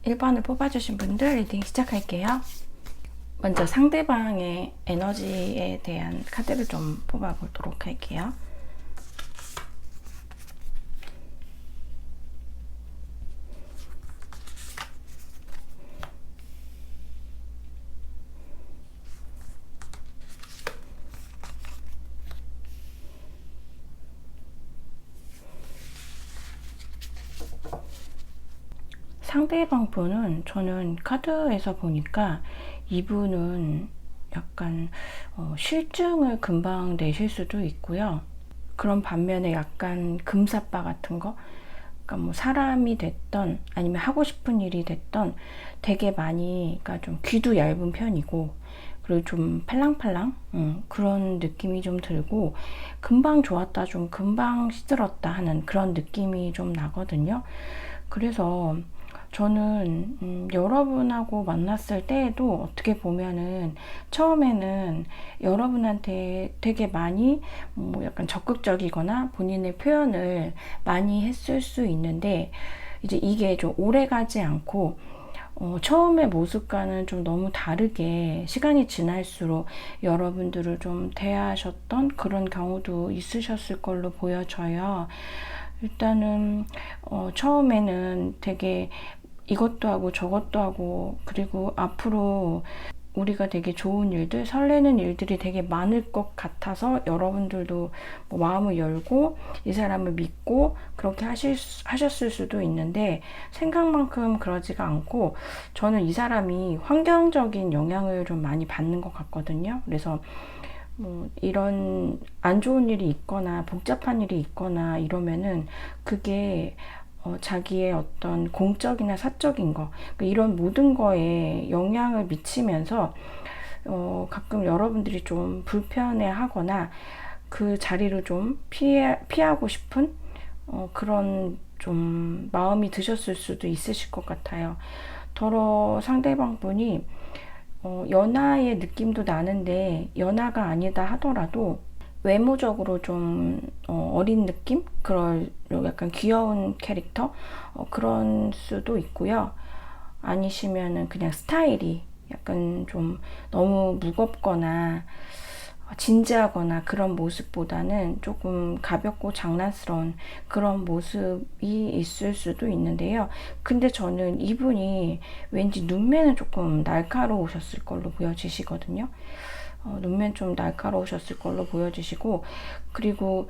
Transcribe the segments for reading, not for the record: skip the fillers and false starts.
1번을 뽑아주신 분들 리딩 시작할게요. 먼저 상대방의 에너지에 대한 카드를 좀 뽑아보도록 할게요. 상대방 분은 저는 카드에서 보니까 이분은 약간 실증을 금방 내실 수도 있고요. 그런 반면에 약간 금사빠 같은 거, 그러니까 뭐 사람이 됐던 아니면 하고 싶은 일이 됐던 되게 많이, 그러니까 좀 귀도 얇은 편이고, 그리고 좀 팔랑팔랑 그런 느낌이 좀 들고, 금방 좋았다 좀 금방 시들었다 하는 그런 느낌이 좀 나거든요. 그래서 저는 여러분하고 만났을 때에도 어떻게 보면은 처음에는 여러분한테 되게 많이 뭐 약간 적극적이거나 본인의 표현을 많이 했을 수 있는데, 이제 이게 좀 오래 가지 않고 처음의 모습과는 좀 너무 다르게 시간이 지날수록 여러분들을 좀 대하셨던 그런 경우도 있으셨을 걸로 보여져요. 일단은 처음에는 되게 이것도 하고 저것도 하고, 그리고 앞으로 우리가 되게 좋은 일들, 설레는 일들이 되게 많을 것 같아서 여러분들도 뭐 마음을 열고 이 사람을 믿고 그렇게 하셨을 수도 있는데, 생각만큼 그러지가 않고 저는 이 사람이 환경적인 영향을 좀 많이 받는 것 같거든요. 그래서 뭐 이런 안 좋은 일이 있거나 복잡한 일이 있거나 이러면은 그게 자기의 어떤 공적이나 사적인 거, 이런 모든 거에 영향을 미치면서 가끔 여러분들이 좀 불편해 하거나 그 자리를 좀 피하고 싶은 그런 좀 마음이 드셨을 수도 있으실 것 같아요. 더러 상대방 분이 연하의 느낌도 나는데, 연하가 아니다 하더라도 외모적으로 좀 어린 느낌? 그런 약간 귀여운 캐릭터? 그런 수도 있고요. 아니시면은 그냥 스타일이 약간 좀 너무 무겁거나 진지하거나 그런 모습보다는 조금 가볍고 장난스러운 그런 모습이 있을 수도 있는데요. 근데 저는 이분이 왠지 눈매는 조금 날카로우셨을 걸로 보여지시거든요. 눈매는 좀 날카로우셨을 걸로 보여지시고, 그리고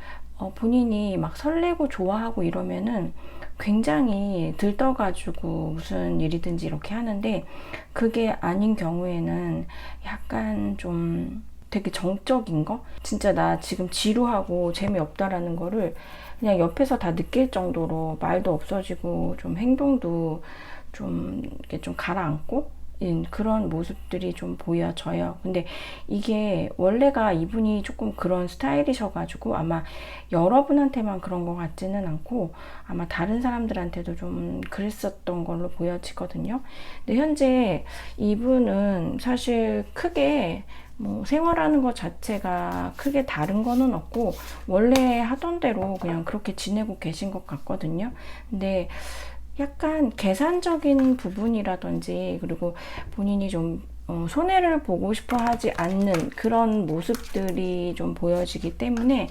본인이 막 설레고 좋아하고 이러면은 굉장히 들떠가지고 무슨 일이든지 이렇게 하는데, 그게 아닌 경우에는 약간 좀 되게 정적인 거? 진짜 나 지금 지루하고 재미없다라는 거를 그냥 옆에서 다 느낄 정도로 말도 없어지고 좀 행동도 좀 이렇게 좀 가라앉고 그런 모습들이 좀 보여져요. 근데 이게 원래가 이분이 조금 그런 스타일이셔가지고 아마 여러분한테만 그런 것 같지는 않고 아마 다른 사람들한테도 좀 그랬었던 걸로 보여지거든요. 근데 현재 이분은 사실 크게 뭐 생활하는 것 자체가 크게 다른 거는 없고 원래 하던 대로 그냥 그렇게 지내고 계신 것 같거든요. 근데 약간 계산적인 부분이라든지, 그리고 본인이 좀 손해를 보고 싶어 하지 않는 그런 모습들이 좀 보여지기 때문에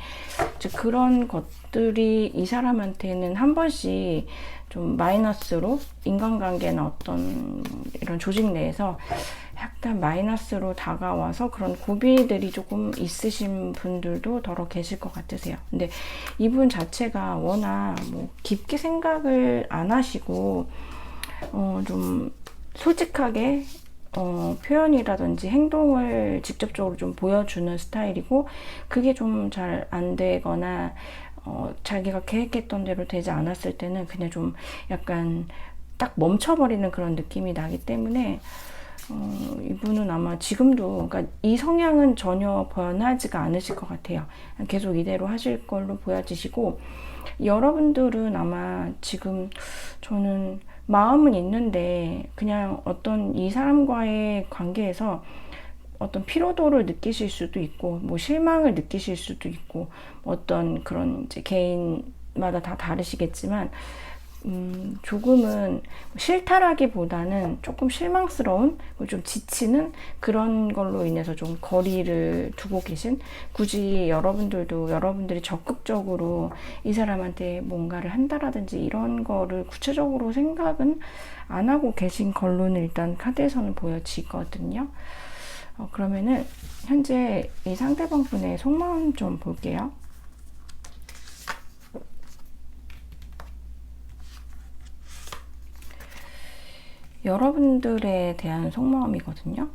그런 것들이 이 사람한테는 한 번씩 좀 마이너스로, 인간관계나 어떤 이런 조직 내에서 약간 마이너스로 다가와서 그런 고비들이 조금 있으신 분들도 더러 계실 것 같으세요. 근데 이분 자체가 워낙 뭐 깊게 생각을 안 하시고 좀 솔직하게 표현이라든지 행동을 직접적으로 좀 보여주는 스타일이고, 그게 좀 잘 안 되거나 자기가 계획했던 대로 되지 않았을 때는 그냥 좀 약간 딱 멈춰버리는 그런 느낌이 나기 때문에 이분은 아마 지금도, 그러니까 이 성향은 전혀 변하지가 않으실 것 같아요. 계속 이대로 하실 걸로 보여지시고, 여러분들은 아마 지금 저는 마음은 있는데 그냥 어떤 이 사람과의 관계에서 어떤 피로도를 느끼실 수도 있고, 뭐 실망을 느끼실 수도 있고, 어떤 그런 이제 개인마다 다 다르시겠지만 조금은 싫다라기보다는 조금 실망스러운, 좀 지치는 그런 걸로 인해서 좀 거리를 두고 계신, 굳이 여러분들도 여러분들이 적극적으로 이 사람한테 뭔가를 한다라든지 이런 거를 구체적으로 생각은 안 하고 계신 걸로는 일단 카드에서는 보여지거든요. 그러면은 현재 이 상대방 분의 속마음 좀 볼게요. 여러분들에 대한 속마음이거든요.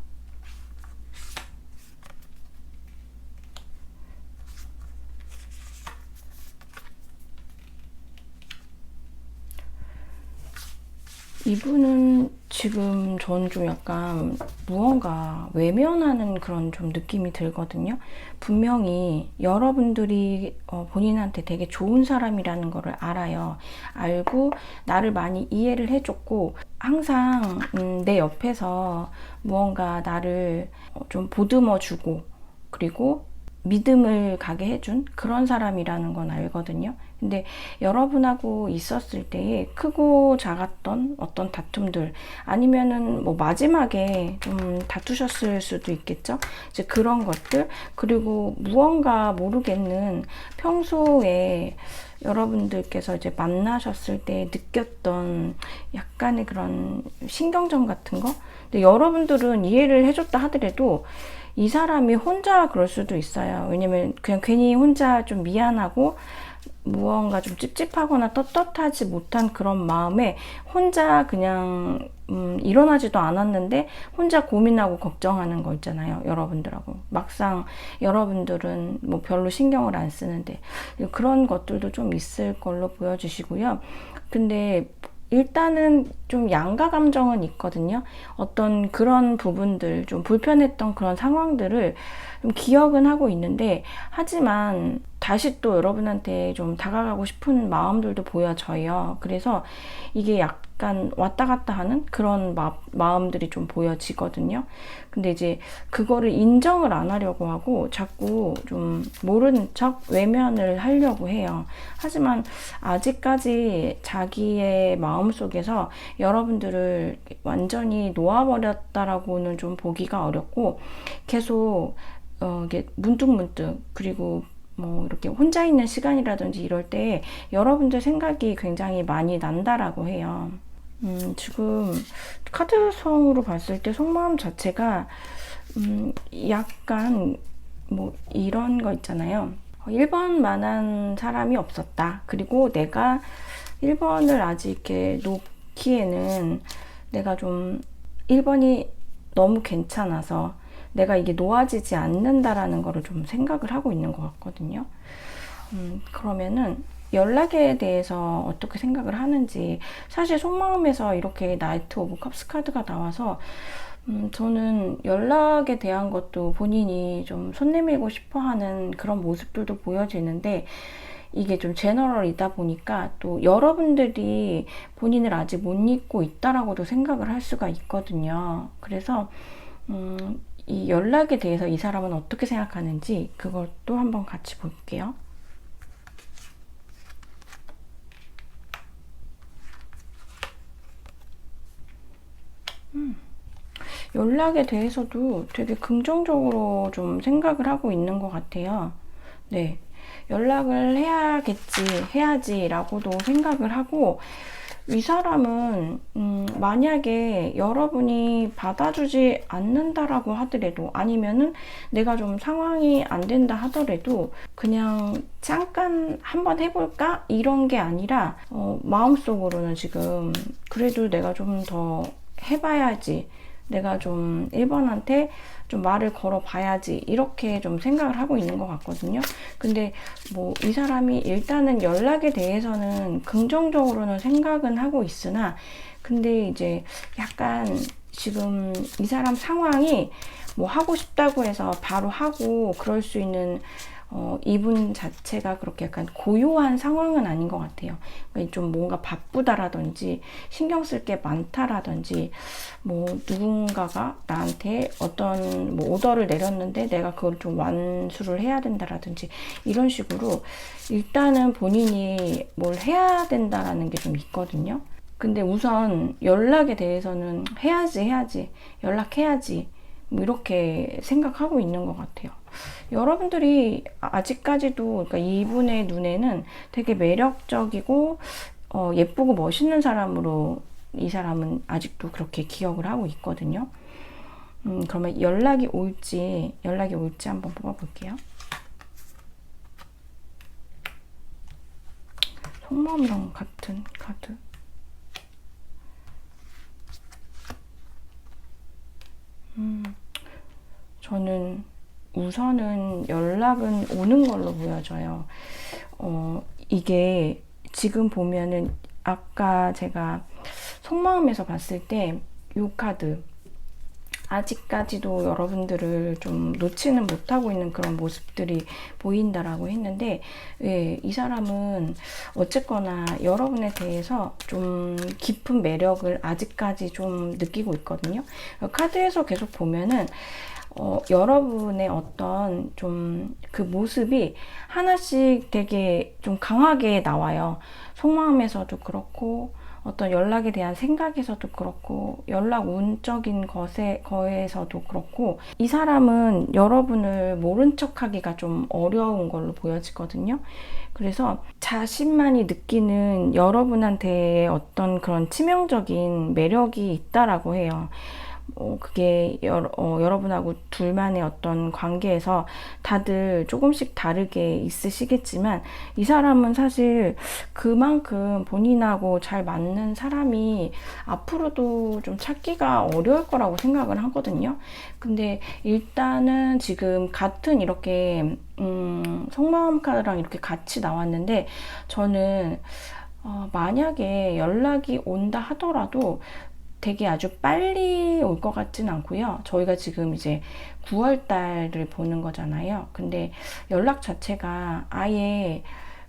이분은 지금 저는 좀 약간 무언가 외면하는 그런 좀 느낌이 들거든요. 분명히 여러분들이 본인한테 되게 좋은 사람이라는 거를 알아요. 알고 나를 많이 이해를 해줬고 항상 내 옆에서 무언가 나를 좀 보듬어주고 그리고 믿음을 가게 해준 그런 사람이라는 건 알거든요. 근데 여러분하고 있었을 때에 크고 작았던 어떤 다툼들 아니면은 뭐 마지막에 좀 다투셨을 수도 있겠죠. 이제 그런 것들, 그리고 무언가 모르겠는 평소에 여러분들께서 이제 만나셨을 때 느꼈던 약간의 그런 신경전 같은 거. 근데 여러분들은 이해를 해줬다 하더라도 이 사람이 혼자 그럴 수도 있어요. 왜냐면 그냥 괜히 혼자 좀 미안하고 무언가 좀 찝찝하거나 떳떳하지 못한 그런 마음에 혼자 그냥 일어나지도 않았는데 혼자 고민하고 걱정하는 거 있잖아요. 여러분들하고 막상 여러분들은 뭐 별로 신경을 안 쓰는데 그런 것들도 좀 있을 걸로 보여주시고요. 근데 일단은 좀 양가 감정은 있거든요. 어떤 그런 부분들, 좀 불편했던 그런 상황들을 좀 기억은 하고 있는데, 하지만 다시 또 여러분한테 좀 다가가고 싶은 마음들도 보여져요. 그래서 이게 약간 왔다 갔다 하는 그런 마음들이 좀 보여지거든요. 근데 이제 그거를 인정을 안 하려고 하고 자꾸 좀 모르는 척 외면을 하려고 해요. 하지만 아직까지 자기의 마음속에서 여러분들을 완전히 놓아버렸다라고는 좀 보기가 어렵고, 계속 이게 문득문득, 그리고 뭐 이렇게 혼자 있는 시간이라든지 이럴 때 여러분들 생각이 굉장히 많이 난다라고 해요. 지금 카드성으로 봤을 때 속마음 자체가 약간 뭐 이런 거 있잖아요. 1번만한 사람이 없었다. 그리고 내가 1번을 아직 이렇게 놓기에는 내가 좀 1번이 너무 괜찮아서 내가 이게 놓아지지 않는다라는 거를 좀 생각을 하고 있는 것 같거든요. 그러면은 연락에 대해서 어떻게 생각을 하는지, 사실 속마음에서 이렇게 나이트 오브 컵스 카드가 나와서 저는 연락에 대한 것도 본인이 좀 손 내밀고 싶어 하는 그런 모습들도 보여지는데, 이게 좀 제너럴이다 보니까 또 여러분들이 본인을 아직 못 잊고 있다라고도 생각을 할 수가 있거든요. 그래서 이 연락에 대해서 이 사람은 어떻게 생각하는지 그것도 한번 같이 볼게요. 연락에 대해서도 되게 긍정적으로 좀 생각을 하고 있는 것 같아요. 네. 연락을 해야지라고도 생각을 하고, 이 사람은 만약에 여러분이 받아주지 않는다라고 하더라도, 아니면은 내가 좀 상황이 안 된다 하더라도 그냥 잠깐 한번 해볼까? 이런 게 아니라 마음속으로는 지금 그래도 내가 좀 더 해봐야지, 내가 좀 1번한테 좀 말을 걸어봐야지, 이렇게 좀 생각을 하고 있는 것 같거든요. 근데 뭐 이 사람이 일단은 연락에 대해서는 긍정적으로는 생각은 하고 있으나, 근데 이제 약간 지금 이 사람 상황이 뭐 하고 싶다고 해서 바로 하고 그럴 수 있는 이분 자체가 그렇게 약간 고요한 상황은 아닌 것 같아요. 그러니까 좀 뭔가 바쁘다라든지 신경 쓸 게 많다라든지 뭐 누군가가 나한테 어떤 뭐 오더를 내렸는데 내가 그걸 좀 완수를 해야 된다라든지 이런 식으로 일단은 본인이 뭘 해야 된다라는 게 좀 있거든요. 근데 우선 연락에 대해서는 해야지 연락해야지 뭐 이렇게 생각하고 있는 것 같아요. 여러분들이 아직까지도 그러니까 이분의 눈에는 되게 매력적이고 예쁘고 멋있는 사람으로 이 사람은 아직도 그렇게 기억을 하고 있거든요. 그러면 연락이 올지 한번 뽑아볼게요. 속마음이랑 같은 카드. 저는 우선은 연락은 오는 걸로 보여져요. 이게 지금 보면은 아까 제가 속마음에서 봤을 때 이 카드 아직까지도 여러분들을 좀 놓지는 못하고 있는 그런 모습들이 보인다라고 했는데, 예, 이 사람은 어쨌거나 여러분에 대해서 좀 깊은 매력을 아직까지 좀 느끼고 있거든요. 카드에서 계속 보면은 여러분의 어떤 좀 그 모습이 하나씩 되게 좀 강하게 나와요. 속마음에서도 그렇고 어떤 연락에 대한 생각에서도 그렇고 연락 운적인 거에서도 그렇고 이 사람은 여러분을 모른 척하기가 좀 어려운 걸로 보여지거든요. 그래서 자신만이 느끼는 여러분한테의 어떤 그런 치명적인 매력이 있다라고 해요. 그게 여러분하고 둘만의 어떤 관계에서 다들 조금씩 다르게 있으시겠지만 이 사람은 사실 그만큼 본인하고 잘 맞는 사람이 앞으로도 좀 찾기가 어려울 거라고 생각을 하거든요. 근데 일단은 지금 같은 이렇게 속마음 카드랑 이렇게 같이 나왔는데 저는 만약에 연락이 온다 하더라도 되게 아주 빨리 올 것 같진 않고요. 저희가 지금 이제 9월 달을 보는 거잖아요. 근데 연락 자체가 아예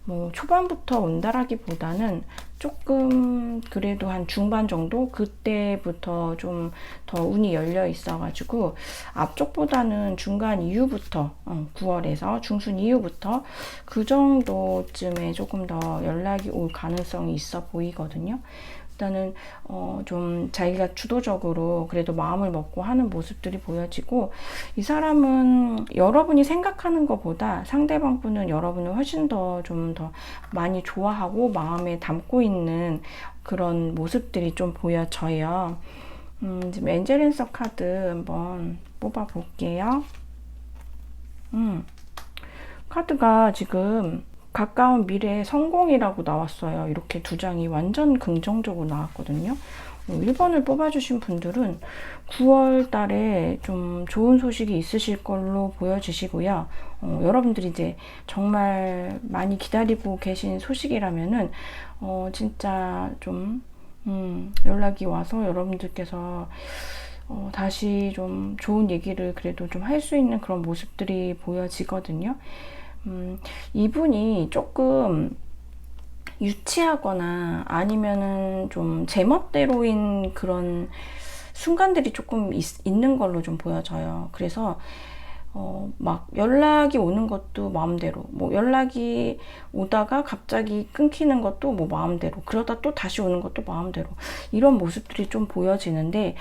뭐 초반부터 온다라기보다는 조금 그래도 한 중반 정도 그때부터 좀 더 운이 열려 있어가지고 앞쪽보다는 중간 이후부터 9월에서 중순 이후부터 그 정도쯤에 조금 더 연락이 올 가능성이 있어 보이거든요. 일단은 좀 자기가 주도적으로 그래도 마음을 먹고 하는 모습들이 보여지고 이 사람은 여러분이 생각하는 것보다 상대방 분은 여러분을 훨씬 더 좀 더 많이 좋아하고 마음에 담고 있는 그런 모습들이 좀 보여져요. 지금 엔젤앤서 카드 한번 뽑아 볼게요. 카드가 지금 가까운 미래의 성공이라고 나왔어요. 이렇게 두 장이 완전 긍정적으로 나왔거든요. 1번을 뽑아주신 분들은 9월 달에 좀 좋은 소식이 있으실 걸로 보여지시고요. 여러분들이 이제 정말 많이 기다리고 계신 소식이라면은, 진짜 좀, 연락이 와서 여러분들께서 다시 좀 좋은 얘기를 그래도 좀 할 수 있는 그런 모습들이 보여지거든요. 이분이 조금 유치하거나 아니면은 좀 제멋대로인 그런 순간들이 조금 있는 걸로 좀 보여져요. 그래서 막 연락이 오는 것도 마음대로, 뭐 연락이 오다가 갑자기 끊기는 것도 뭐 마음대로, 그러다 또 다시 오는 것도 마음대로, 이런 모습들이 좀 보여지는데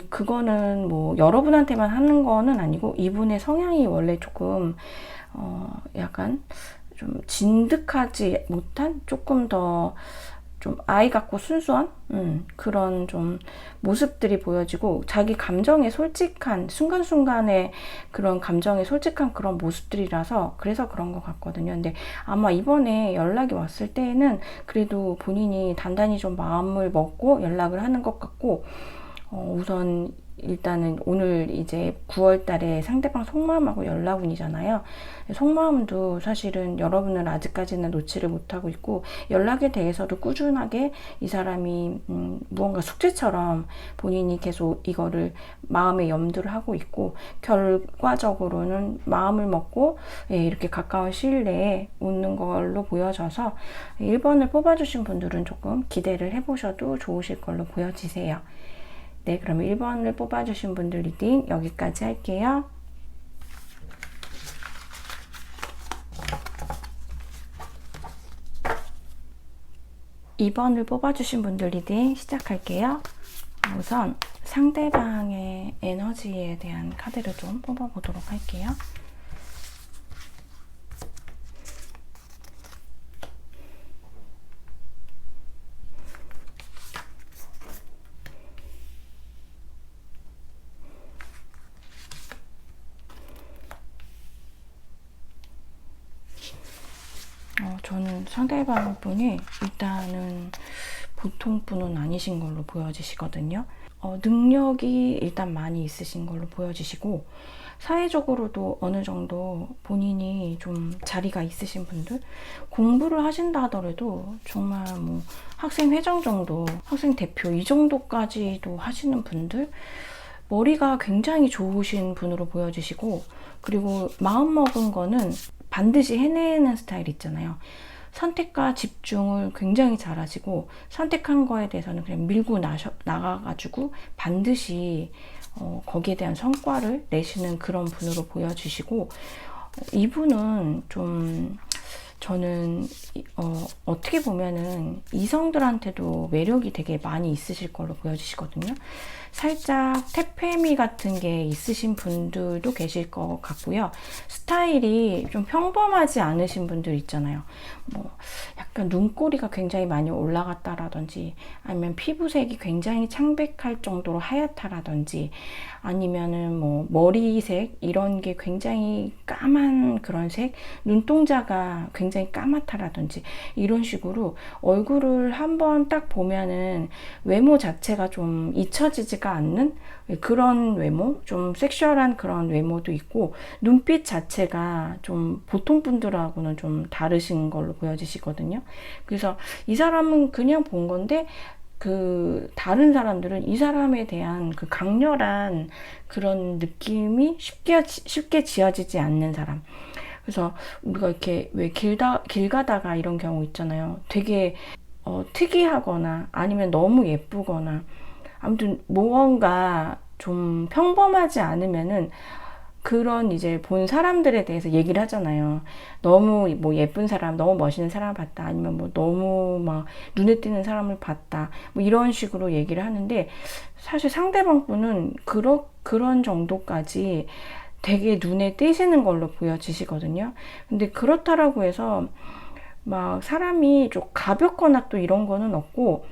그거는 뭐 여러분한테만 하는 거는 아니고 이분의 성향이 원래 조금 약간 좀 진득하지 못한 조금 더 좀 아이 같고 순수한 그런 좀 모습들이 보여지고 자기 감정에 솔직한 순간순간의 그런 감정에 솔직한 그런 모습들이라서 그래서 그런 것 같거든요. 근데 아마 이번에 연락이 왔을 때에는 그래도 본인이 단단히 좀 마음을 먹고 연락을 하는 것 같고 우선 일단은 오늘 이제 9월 달에 상대방 속마음하고 연락운이잖아요. 속마음도 사실은 여러분을 아직까지는 놓지를 못하고 있고, 연락에 대해서도 꾸준하게 이 사람이 무언가 숙제처럼 본인이 계속 이거를 마음에 염두를 하고 있고, 결과적으로는 마음을 먹고 이렇게 가까운 시일 내에 웃는 걸로 보여져서 1번을 뽑아주신 분들은 조금 기대를 해보셔도 좋으실 걸로 보여지세요. 네, 그러면 1번을 뽑아주신 분들 리딩 여기까지 할게요. (2번을) 뽑아주신 분들 리딩 시작할게요. 우선 상대방의 에너지에 대한 카드를 좀 뽑아보도록 할게요. 저는 상대방 분이 일단은 보통 분은 아니신 걸로 보여지시거든요. 능력이 일단 많이 있으신 걸로 보여지시고, 사회적으로도 어느 정도 본인이 좀 자리가 있으신 분들, 공부를 하신다 하더라도 정말 뭐 학생회장 정도, 학생 대표 이 정도까지도 하시는 분들, 머리가 굉장히 좋으신 분으로 보여지시고, 그리고 마음먹은 거는 반드시 해내는 스타일 있잖아요. 선택과 집중을 굉장히 잘하시고, 선택한 거에 대해서는 그냥 밀고 나가가지고 반드시 거기에 대한 성과를 내시는 그런 분으로 보여주시고, 이분은 좀 저는 어떻게 보면은 이성들한테도 매력이 되게 많이 있으실 걸로 보여지시거든요. 살짝 태페미 같은 게 있으신 분들도 계실 것 같고요. 스타일이 좀 평범하지 않으신 분들 있잖아요. 뭐 약간 눈꼬리가 굉장히 많이 올라갔다라든지, 아니면 피부색이 굉장히 창백할 정도로 하얗다라든지, 아니면은 뭐 머리색 이런 게 굉장히 까만 그런 색, 눈동자가 굉장히 까맣다라든지, 이런 식으로 얼굴을 한번 딱 보면은 외모 자체가 좀 잊혀지지가 않는 그런 외모, 좀 섹슈얼한 그런 외모도 있고, 눈빛 자체가 좀 보통 분들하고는 좀 다르신 걸로 보여지시거든요. 그래서 이 사람은 그냥 본 건데, 그 다른 사람들은 이 사람에 대한 그 강렬한 그런 느낌이 쉽게 지어지지 않는 사람. 그래서 우리가 이렇게 왜 길 가다가 이런 경우 있잖아요. 되게 특이하거나 아니면 너무 예쁘거나, 아무튼 무언가 좀 평범하지 않으면은 그런 이제 본 사람들에 대해서 얘기를 하잖아요. 너무 뭐 예쁜 사람, 너무 멋있는 사람을 봤다, 아니면 뭐 너무 막 눈에 띄는 사람을 봤다, 뭐 이런 식으로 얘기를 하는데, 사실 상대방 분은 그런 정도까지 되게 눈에 띄시는 걸로 보여지시거든요. 근데 그렇다라고 해서 막 사람이 좀 가볍거나 또 이런 거는 없고,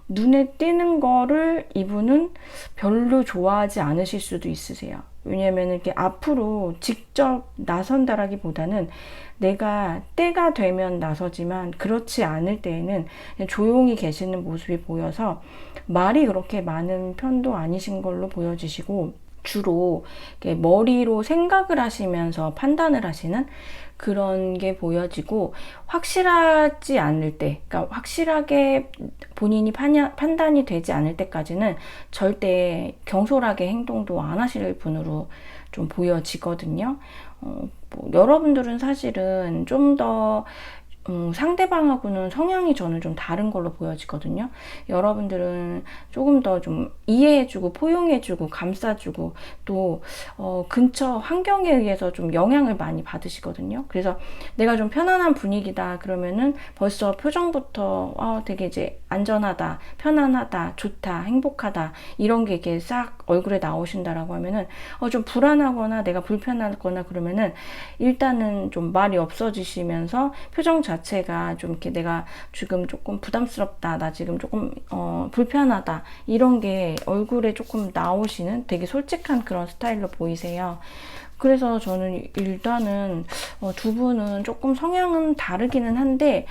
눈에 띄는 거를 이분은 별로 좋아하지 않으실 수도 있으세요. 왜냐면 이렇게 앞으로 직접 나선다라기보다는 내가 때가 되면 나서지만, 그렇지 않을 때에는 그냥 조용히 계시는 모습이 보여서 말이 그렇게 많은 편도 아니신 걸로 보여지시고, 주로 머리로 생각을 하시면서 판단을 하시는 그런 게 보여지고, 확실하지 않을 때, 그러니까 확실하게 본인이 판단이 되지 않을 때까지는 절대 경솔하게 행동도 안 하실 분으로 좀 보여지거든요. 뭐 여러분들은 사실은 좀더 상대방하고는 성향이 저는 좀 다른 걸로 보여지거든요. 여러분들은 조금 더 좀 이해해주고 포용해주고 감싸주고, 또 근처 환경에 의해서 좀 영향을 많이 받으시거든요. 그래서 내가 좀 편안한 분위기다 그러면은 벌써 표정부터 되게 이제 안전하다, 편안하다, 좋다, 행복하다, 이런 게 이렇게 싹 얼굴에 나오신다라고 하면은 좀 불안하거나 내가 불편하거나 그러면은 일단은 좀 말이 없어지시면서 표정 자체가 좀 이렇게 내가 지금 조금 부담스럽다, 나 지금 조금 불편하다, 이런 게 얼굴에 조금 나오시는 되게 솔직한 그런 스타일로 보이세요. 그래서 저는 일단은 두 분은 조금 성향은 다르기는 한데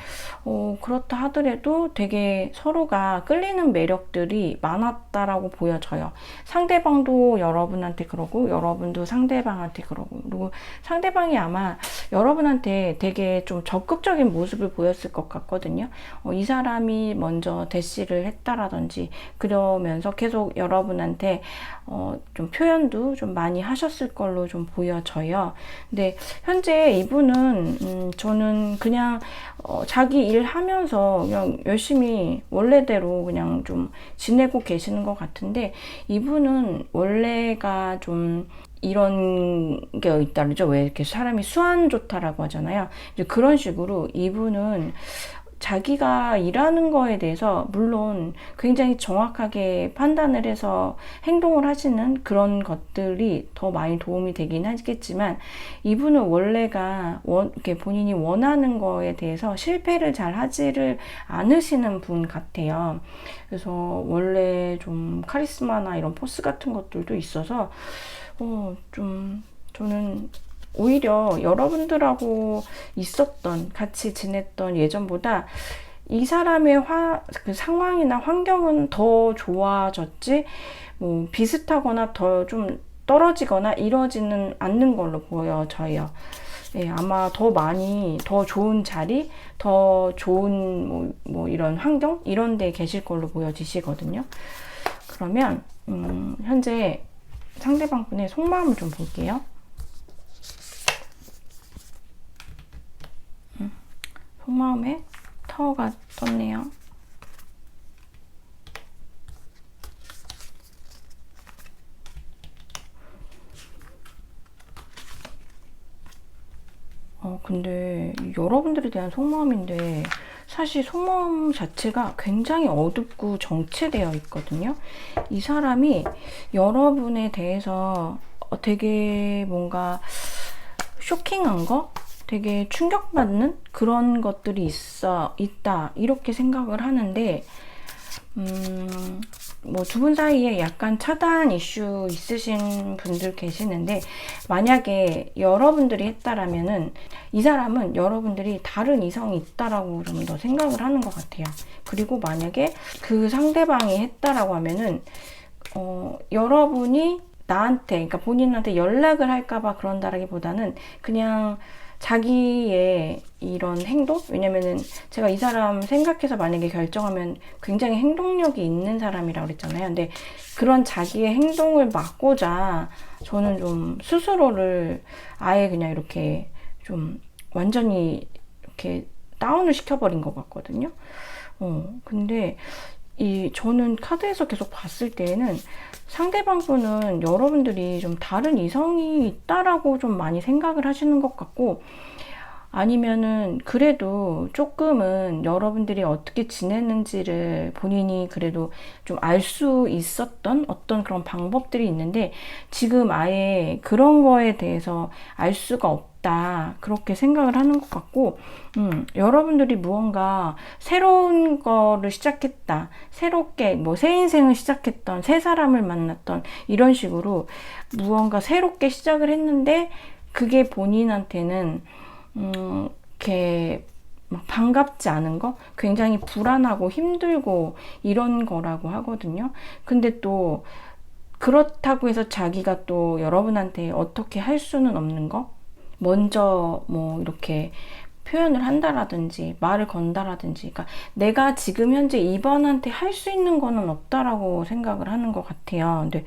그렇다 하더라도 되게 서로가 끌리는 매력들이 많았다라고 보여져요. 상대방도 여러분한테 그러고 여러분도 상대방한테 그러고, 그리고 상대방이 아마 여러분한테 되게 좀 적극적인 모습을 보였을 것 같거든요. 이 사람이 먼저 대시를 했다라든지 그러면서 계속 여러분한테 좀 표현도 좀 많이 하셨을 걸로 좀 보여져요. 근데 현재 이분은 저는 그냥 자기 일 하면서 그냥 열심히 원래대로 그냥 좀 지내고 계시는 것 같은데, 이분은 원래가 좀 이런 게 있다 그러죠. 왜 이렇게 사람이 수완 좋다라고 하잖아요. 이제 그런 식으로 이분은 자기가 일하는 거에 대해서 물론 굉장히 정확하게 판단을 해서 행동을 하시는 그런 것들이 더 많이 도움이 되긴 하겠지만, 이분은 원래가 이렇게 본인이 원하는 거에 대해서 실패를 잘 하지를 않으시는 분 같아요. 그래서 원래 좀 카리스마나 이런 포스 같은 것들도 있어서 좀 저는 오히려 여러분들하고 같이 지냈던 예전보다 이 사람의 그 상황이나 환경은 더 좋아졌지, 뭐 비슷하거나 더 좀 떨어지거나 이러지는 않는 걸로 보여져요. 네, 아마 더 많이, 더 좋은 자리, 더 좋은 뭐 이런 환경, 이런 데 계실 걸로 보여지시거든요. 그러면, 현재 상대방 분의 속마음을 좀 볼게요. 속마음에 타워가 떴네요. 근데 여러분들에 대한 속마음인데, 사실 속마음 자체가 굉장히 어둡고 정체되어 있거든요. 이 사람이 여러분에 대해서 되게 뭔가 쇼킹한 거? 되게 충격받는 그런 것들이 있다, 이렇게 생각을 하는데, 뭐 두 분 사이에 약간 차단 이슈 있으신 분들 계시는데, 만약에 여러분들이 했다라면은 이 사람은 여러분들이 다른 이성이 있다라고 좀 더 생각을 하는 것 같아요. 그리고 만약에 그 상대방이 했다라고 하면은 여러분이 나한테, 그러니까 본인한테 연락을 할까봐 그런다라기보다는 그냥 자기의 이런 행동? 왜냐면은 제가 이 사람 생각해서 만약에 결정하면 굉장히 행동력이 있는 사람이라고 그랬잖아요. 근데 그런 자기의 행동을 막고자 저는 좀 스스로를 아예 그냥 이렇게 좀 완전히 이렇게 다운을 시켜버린 것 같거든요. 근데 저는 카드에서 계속 봤을 때에는 상대방 분은 여러분들이 좀 다른 이성이 있다라고 좀 많이 생각을 하시는 것 같고, 아니면은 그래도 조금은 여러분들이 어떻게 지내는지를 본인이 그래도 좀 알 수 있었던 어떤 그런 방법들이 있는데, 지금 아예 그런 거에 대해서 알 수가 없다, 그렇게 생각을 하는 것 같고, 여러분들이 무언가 새로운 거를 시작했다, 새롭게 뭐 새 인생을 시작했던, 새 사람을 만났던, 이런 식으로 무언가 새롭게 시작을 했는데 그게 본인한테는 이렇게 막 반갑지 않은 거, 굉장히 불안하고 힘들고 이런 거라고 하거든요. 근데 또 그렇다고 해서 자기가 또 여러분한테 어떻게 할 수는 없는 거, 먼저 뭐 이렇게 표현을 한다라든지 말을 건다라든지, 그러니까 내가 지금 현재 이번한테 할 수 있는 거는 없다라고 생각을 하는 것 같아요. 근데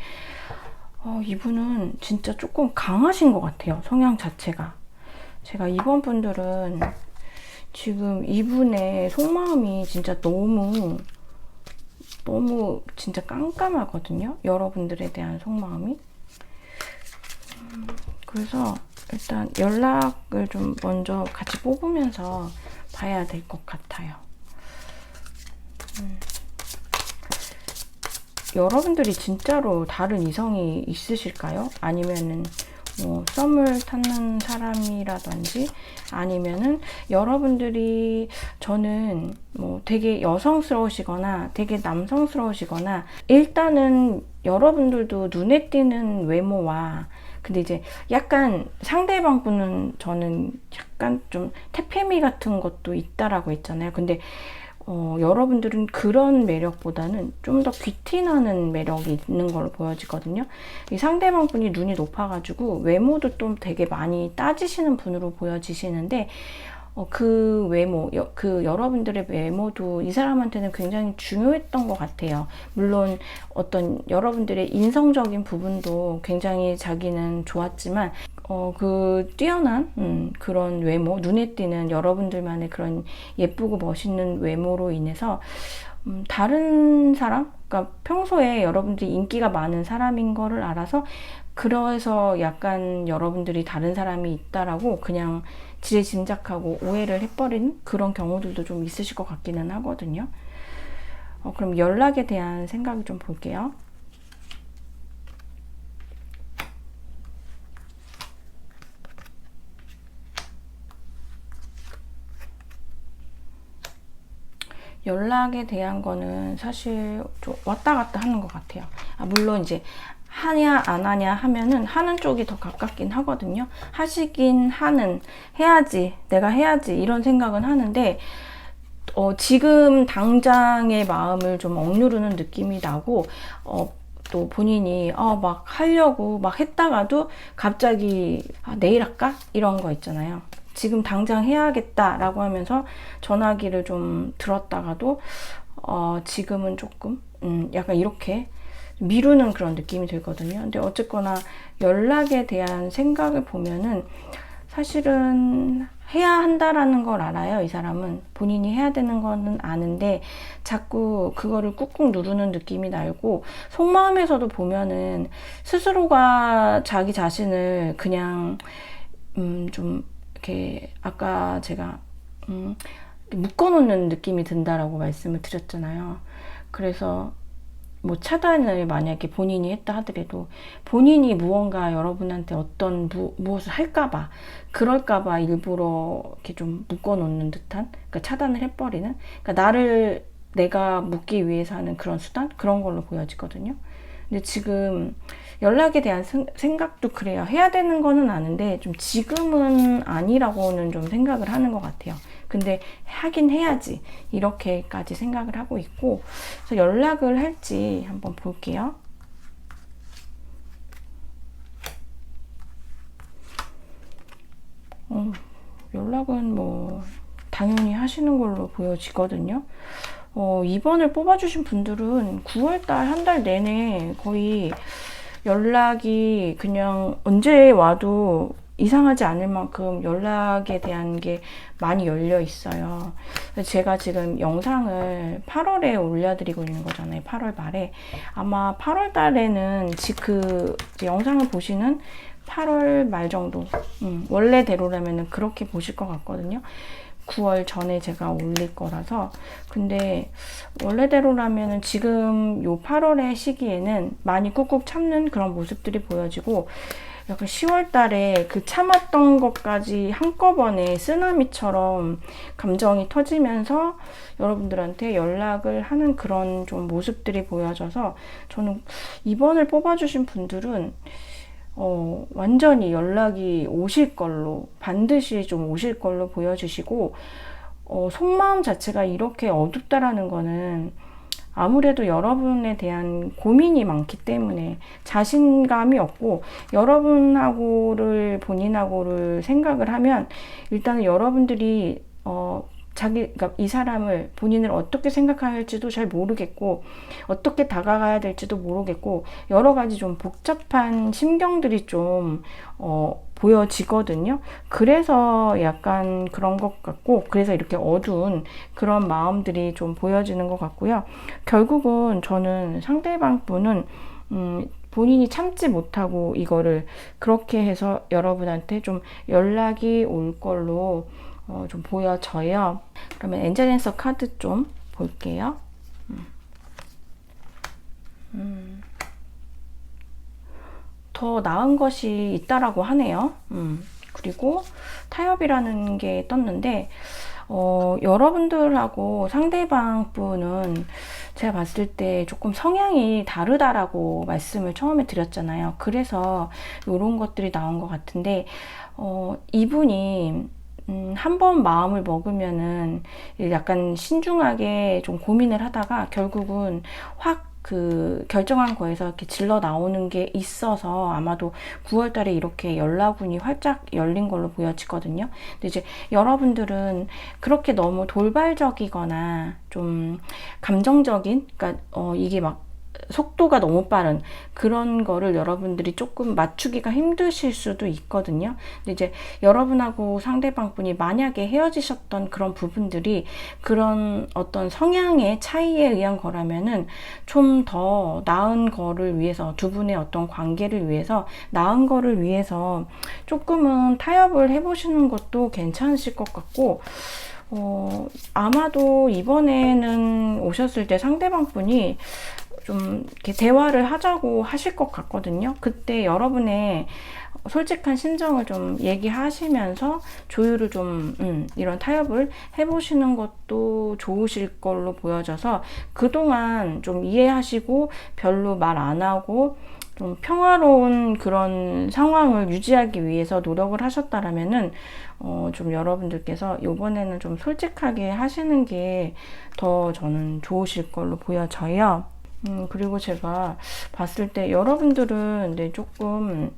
이분은 진짜 조금 강하신 것 같아요, 성향 자체가. 제가 이번 분들은 지금 이분의 속마음이 진짜 너무 진짜 깜깜하거든요, 여러분들에 대한 속마음이. 그래서 일단 연락을 좀 먼저 같이 뽑으면서 봐야 될 것 같아요. 여러분들이 진짜로 다른 이성이 있으실까요? 아니면은 뭐 썸을 타는 사람이라든지, 아니면은 여러분들이, 저는 뭐 되게 여성스러우시거나 되게 남성스러우시거나, 일단은 여러분들도 눈에 띄는 외모와 근데 이제 약간 상대방 분은 저는 약간 좀 태페미 같은 것도 있다라고 했잖아요. 근데 여러분들은 그런 매력보다는 좀 더 귀티나는 매력이 있는 걸로 보여지거든요. 이 상대방 분이 눈이 높아가지고 외모도 좀 되게 많이 따지시는 분으로 보여지시는데 그 외모, 여러분들의 외모도 이 사람한테는 굉장히 중요했던 것 같아요. 물론 어떤 여러분들의 인성적인 부분도 굉장히 자기는 좋았지만, 그 뛰어난 그런 외모, 눈에 띄는 여러분들만의 그런 예쁘고 멋있는 외모로 인해서 다른 사람, 그러니까 평소에 여러분들이 인기가 많은 사람인 거를 알아서 그래서 약간 여러분들이 다른 사람이 있다라고 그냥 지레짐작하고 오해를 해버리는 그런 경우들도 좀 있으실 것 같기는 하거든요. 그럼 연락에 대한 생각을 좀 볼게요. 연락에 대한 거는 사실 좀 왔다 갔다 하는 것 같아요. 물론 이제 하냐 안 하냐 하면은 하는 쪽이 더 가깝긴 하거든요. 하시긴 하는, 해야지, 내가 해야지 이런 생각은 하는데 지금 당장의 마음을 좀 억누르는 느낌이 나고 또 본인이 막 하려고 막 했다가도 갑자기 내일 할까? 이런 거 있잖아요. 지금 당장 해야겠다라고 하면서 전화기를 좀 들었다가도 지금은 조금 약간 이렇게 미루는 그런 느낌이 들거든요. 근데 어쨌거나 연락에 대한 생각을 보면은 사실은 해야 한다라는 걸 알아요. 이 사람은 본인이 해야 되는 거는 아는데 자꾸 그거를 꾹꾹 누르는 느낌이 나고, 속마음에서도 보면은 스스로가 자기 자신을 그냥 좀 이렇게 아까 제가 묶어놓는 느낌이 든다라고 말씀을 드렸잖아요. 그래서 뭐 차단을 만약에 본인이 했다 하더라도 본인이 무언가 여러분한테 어떤 무엇을 할까봐, 그럴까봐 일부러 이렇게 좀 묶어놓는 듯한, 그러니까 차단을 해버리는, 그러니까 내가 묶기 위해서 하는 그런 수단, 그런 걸로 보여지거든요. 근데 지금 연락에 대한 생각도 그래요. 해야 되는 거는 아는데 좀 지금은 아니라고는 좀 생각을 하는 것 같아요. 근데 하긴 해야지, 이렇게까지 생각을 하고 있고, 그래서 연락을 할지 한번 볼게요. 연락은 뭐 당연히 하시는 걸로 보여지거든요. 2번을 뽑아주신 분들은 9월달 한 달 내내 거의 연락이 그냥 언제 와도 이상하지 않을 만큼 연락에 대한 게 많이 열려 있어요. 제가 지금 영상을 8월에 올려드리고 있는 거잖아요. 8월 말에. 아마 8월 달에는 영상을 보시는 8월 말 정도, 원래대로라면 그렇게 보실 것 같거든요. 9월 전에 제가 올릴 거라서. 근데 원래대로라면 지금 요 8월의 시기에는 많이 꾹꾹 참는 그런 모습들이 보여지고, 약간 10월 달에 그 참았던 것까지 한꺼번에 쓰나미처럼 감정이 터지면서 여러분들한테 연락을 하는 그런 좀 모습들이 보여져서, 저는 2번을 뽑아주신 분들은 완전히 연락이 오실 걸로, 반드시 좀 오실 걸로 보여주시고, 속마음 자체가 이렇게 어둡다라는 거는 아무래도 여러분에 대한 고민이 많기 때문에 자신감이 없고, 본인하고를 생각을 하면 일단은 여러분들이 그러니까 이 사람을, 본인을 어떻게 생각할지도 잘 모르겠고, 어떻게 다가가야 될지도 모르겠고, 여러 가지 좀 복잡한 심경들이 좀 보여지거든요. 그래서 약간 그런 것 같고, 그래서 이렇게 어두운 그런 마음들이 좀 보여지는 것 같고요. 결국은 저는 상대방 분은 본인이 참지 못하고 이거를 그렇게 해서 여러분한테 좀 연락이 올 걸로 좀 보여져요. 그러면 엔젤 앤서 카드 좀 볼게요. 더 나은 것이 있다라고 하네요. 그리고 타협이라는 게 떴는데, 여러분들하고 상대방 분은 제가 봤을 때 조금 성향이 다르다라고 말씀을 처음에 드렸잖아요. 그래서 이런 것들이 나온 것 같은데, 이분이 한번 마음을 먹으면은 약간 신중하게 좀 고민을 하다가 결국은 확 결정한 거에서 이렇게 질러 나오는 게 있어서 아마도 9월 달에 이렇게 연락운이 활짝 열린 걸로 보여지거든요. 근데 이제 여러분들은 그렇게 너무 돌발적이거나 좀 감정적인, 그러니까 이게 막 속도가 너무 빠른 그런 거를 여러분들이 조금 맞추기가 힘드실 수도 있거든요. 근데 이제 여러분하고 상대방분이 만약에 헤어지셨던 그런 부분들이 그런 어떤 성향의 차이에 의한 거라면은 좀 더 나은 거를 위해서, 두 분의 어떤 관계를 위해서, 나은 거를 위해서 조금은 타협을 해보시는 것도 괜찮으실 것 같고, 아마도 이번에는 오셨을 때 상대방 분이 좀 이렇게 대화를 하자고 하실 것 같거든요. 그때 여러분의 솔직한 심정을 좀 얘기하시면서 조율을 좀 이런 타협을 해보시는 것도 좋으실 걸로 보여져서, 그동안 좀 이해하시고 별로 말 안 하고 좀 평화로운 그런 상황을 유지하기 위해서 노력을 하셨다라면은 좀 여러분들께서 이번에는 좀 솔직하게 하시는 게 더 저는 좋으실 걸로 보여져요. 그리고 제가 봤을 때 여러분들은 네, 조금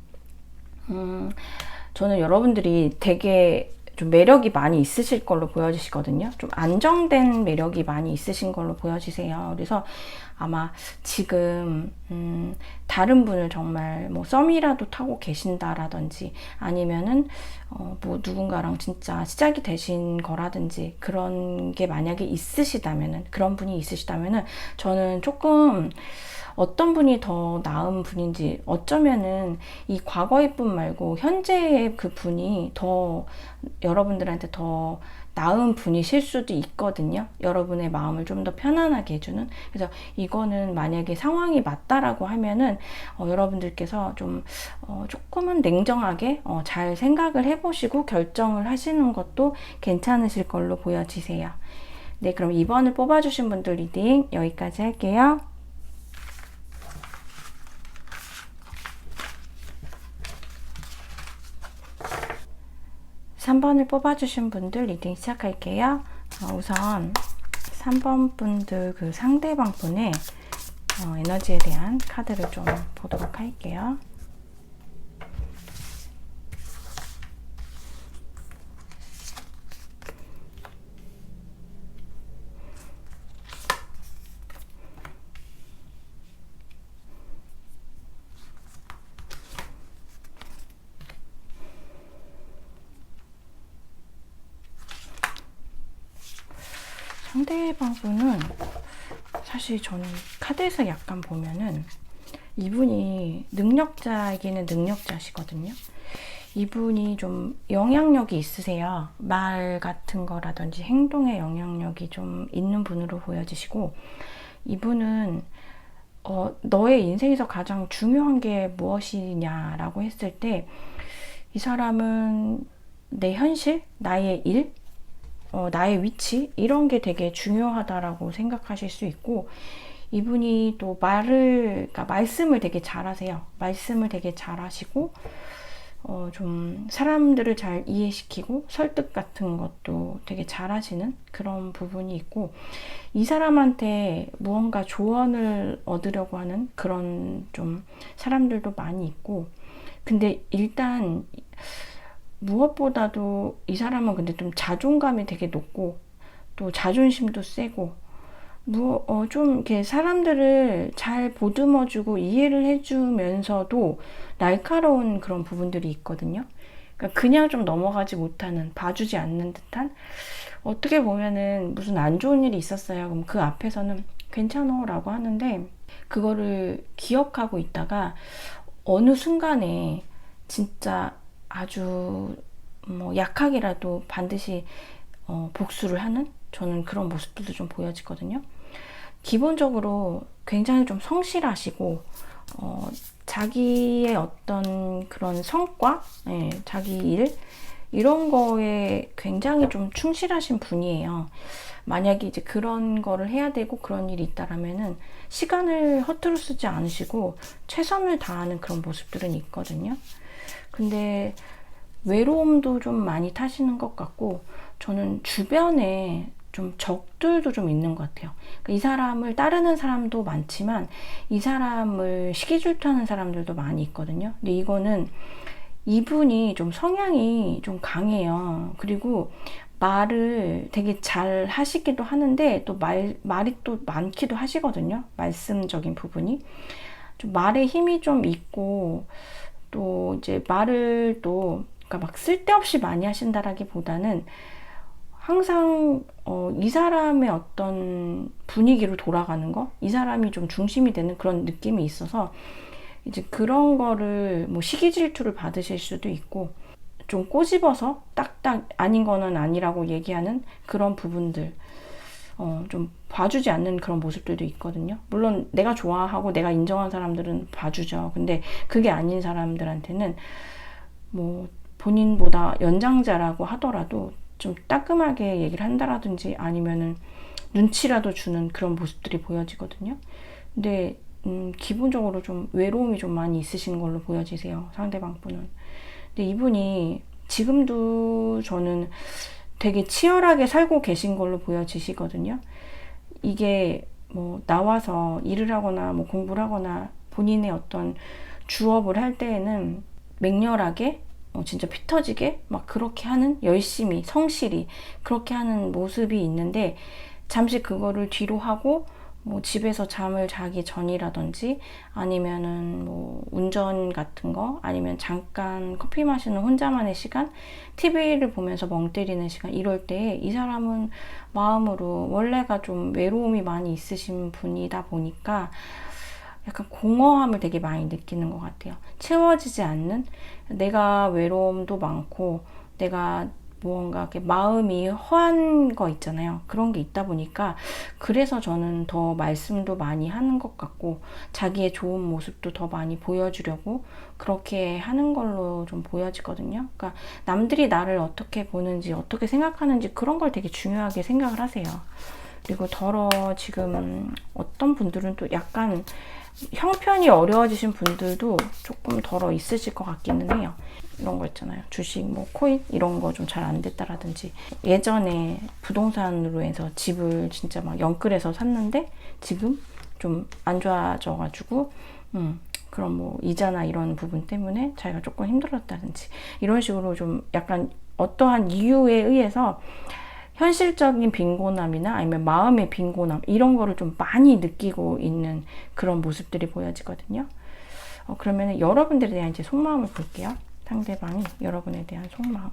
저는 여러분들이 되게 좀 매력이 많이 있으실 걸로 보여지시거든요. 좀 안정된 매력이 많이 있으신 걸로 보여지세요. 그래서 아마 지금 다른 분을 정말 뭐 썸이라도 타고 계신다라든지 아니면은 뭐 누군가랑 진짜 시작이 되신 거라든지 그런 게 만약에 있으시다면은, 그런 분이 있으시다면은 저는 조금 어떤 분이 더 나은 분인지, 어쩌면은 이 과거의 분 말고 현재의 그 분이 더 여러분들한테 더 나은 분이실 수도 있거든요. 여러분의 마음을 좀 더 편안하게 해주는. 그래서 이거는 만약에 상황이 맞다라고 하면은 여러분들께서 좀 조금은 냉정하게 잘 생각을 해보시고 결정을 하시는 것도 괜찮으실 걸로 보여지세요. 네, 그럼 2번을 뽑아주신 분들 리딩 여기까지 할게요. 3번을 뽑아주신 분들 리딩 시작할게요. 우선 3번 분들 그 상대방 분의 에너지에 대한 카드를 좀 보도록 할게요. 상대방 분은 사실 저는 카드에서 약간 보면은 이분이 능력자이기는 능력자시거든요. 이분이 좀 영향력이 있으세요. 말 같은 거라든지 행동에 영향력이 좀 있는 분으로 보여지시고, 이분은 너의 인생에서 가장 중요한 게 무엇이냐라고 했을 때 이 사람은 내 현실, 나의 일, 나의 위치, 이런 게 되게 중요하다라고 생각하실 수 있고, 이분이 또 그러니까 말씀을 되게 잘하세요. 말씀을 되게 잘하시고 좀 사람들을 잘 이해시키고 설득 같은 것도 되게 잘하시는 그런 부분이 있고, 이 사람한테 무언가 조언을 얻으려고 하는 그런 좀 사람들도 많이 있고, 근데 일단 무엇보다도 이 사람은 근데 좀 자존감이 되게 높고 또 자존심도 세고 좀 이렇게 사람들을 잘 보듬어주고 이해를 해주면서도 날카로운 그런 부분들이 있거든요. 그러니까 그냥 좀 넘어가지 못하는, 봐주지 않는 듯한, 어떻게 보면은 무슨 안 좋은 일이 있었어요. 그럼 그 앞에서는 괜찮아 라고 하는데, 그거를 기억하고 있다가 어느 순간에 진짜 아주 뭐 약하게라도 반드시 복수를 하는, 저는 그런 모습들도 좀 보여지거든요. 기본적으로 굉장히 좀 성실하시고 자기의 어떤 그런 성과, 자기 일, 이런 거에 굉장히 좀 충실하신 분이에요. 만약에 이제 그런 거를 해야 되고 그런 일이 있다라면은 시간을 허투루 쓰지 않으시고 최선을 다하는 그런 모습들은 있거든요. 근데 외로움도 좀 많이 타시는 것 같고, 저는 주변에 좀 적들도 좀 있는 것 같아요. 그러니까 이 사람을 따르는 사람도 많지만 이 사람을 시기 질투하는 사람들도 많이 있거든요. 근데 이거는 이분이 좀 성향이 좀 강해요. 그리고 말을 되게 잘 하시기도 하는데 또 말이 또 많기도 하시거든요. 말씀적인 부분이. 좀 말에 힘이 좀 있고, 또 이제 말을 또 그러니까 막 쓸데없이 많이 하신다라기보다는 항상 이 사람의 어떤 분위기로 돌아가는 거, 이 사람이 좀 중심이 되는 그런 느낌이 있어서 이제 그런 거를 뭐 시기 질투를 받으실 수도 있고, 좀 꼬집어서 딱딱 아닌 거는 아니라고 얘기하는 그런 부분들, 좀 봐주지 않는 그런 모습들도 있거든요. 물론 내가 좋아하고 내가 인정한 사람들은 봐주죠. 근데 그게 아닌 사람들한테는 뭐 본인보다 연장자라고 하더라도 좀 따끔하게 얘기를 한다라든지 아니면은 눈치라도 주는 그런 모습들이 보여지거든요. 근데 기본적으로 좀 외로움이 좀 많이 있으신 걸로 보여지세요, 상대방 분은. 근데 이분이 지금도 저는 되게 치열하게 살고 계신 걸로 보여지시거든요. 이게 뭐 나와서 일을 하거나 뭐 공부를 하거나 본인의 어떤 주업을 할 때에는 맹렬하게 진짜 피 터지게 막 그렇게 하는, 열심히 성실히 그렇게 하는 모습이 있는데, 잠시 그거를 뒤로 하고 뭐 집에서 잠을 자기 전이라든지 아니면은 뭐 운전 같은 거, 아니면 잠깐 커피 마시는 혼자만의 시간, TV를 보면서 멍 때리는 시간, 이럴 때 이 사람은 마음으로 원래가 좀 외로움이 많이 있으신 분이다 보니까 약간 공허함을 되게 많이 느끼는 것 같아요. 채워지지 않는, 내가 외로움도 많고 내가 무언가 이렇게 마음이 허한 거 있잖아요. 그런 게 있다 보니까 그래서 저는 더 말씀도 많이 하는 것 같고 자기의 좋은 모습도 더 많이 보여주려고 그렇게 하는 걸로 좀 보여지거든요. 그러니까 남들이 나를 어떻게 보는지 어떻게 생각하는지 그런 걸 되게 중요하게 생각을 하세요. 그리고 지금 어떤 분들은 또 약간 형편이 어려워지신 분들도 조금 덜어 있으실 것 같기는 해요. 이런 거 있잖아요. 주식, 뭐 코인 이런 거 좀 잘 안 됐다라든지, 예전에 부동산으로 해서 집을 진짜 막 영끌해서 샀는데 지금 좀 안 좋아져가지고 그런 뭐 이자나 이런 부분 때문에 자기가 조금 힘들었다든지 이런 식으로 좀 약간 어떠한 이유에 의해서 현실적인 빈곤함이나 아니면 마음의 빈곤함 이런 거를 좀 많이 느끼고 있는 그런 모습들이 보여지거든요. 그러면 여러분들에 대한 이제 속마음을 볼게요. 상대방이 여러분에 대한 속마음.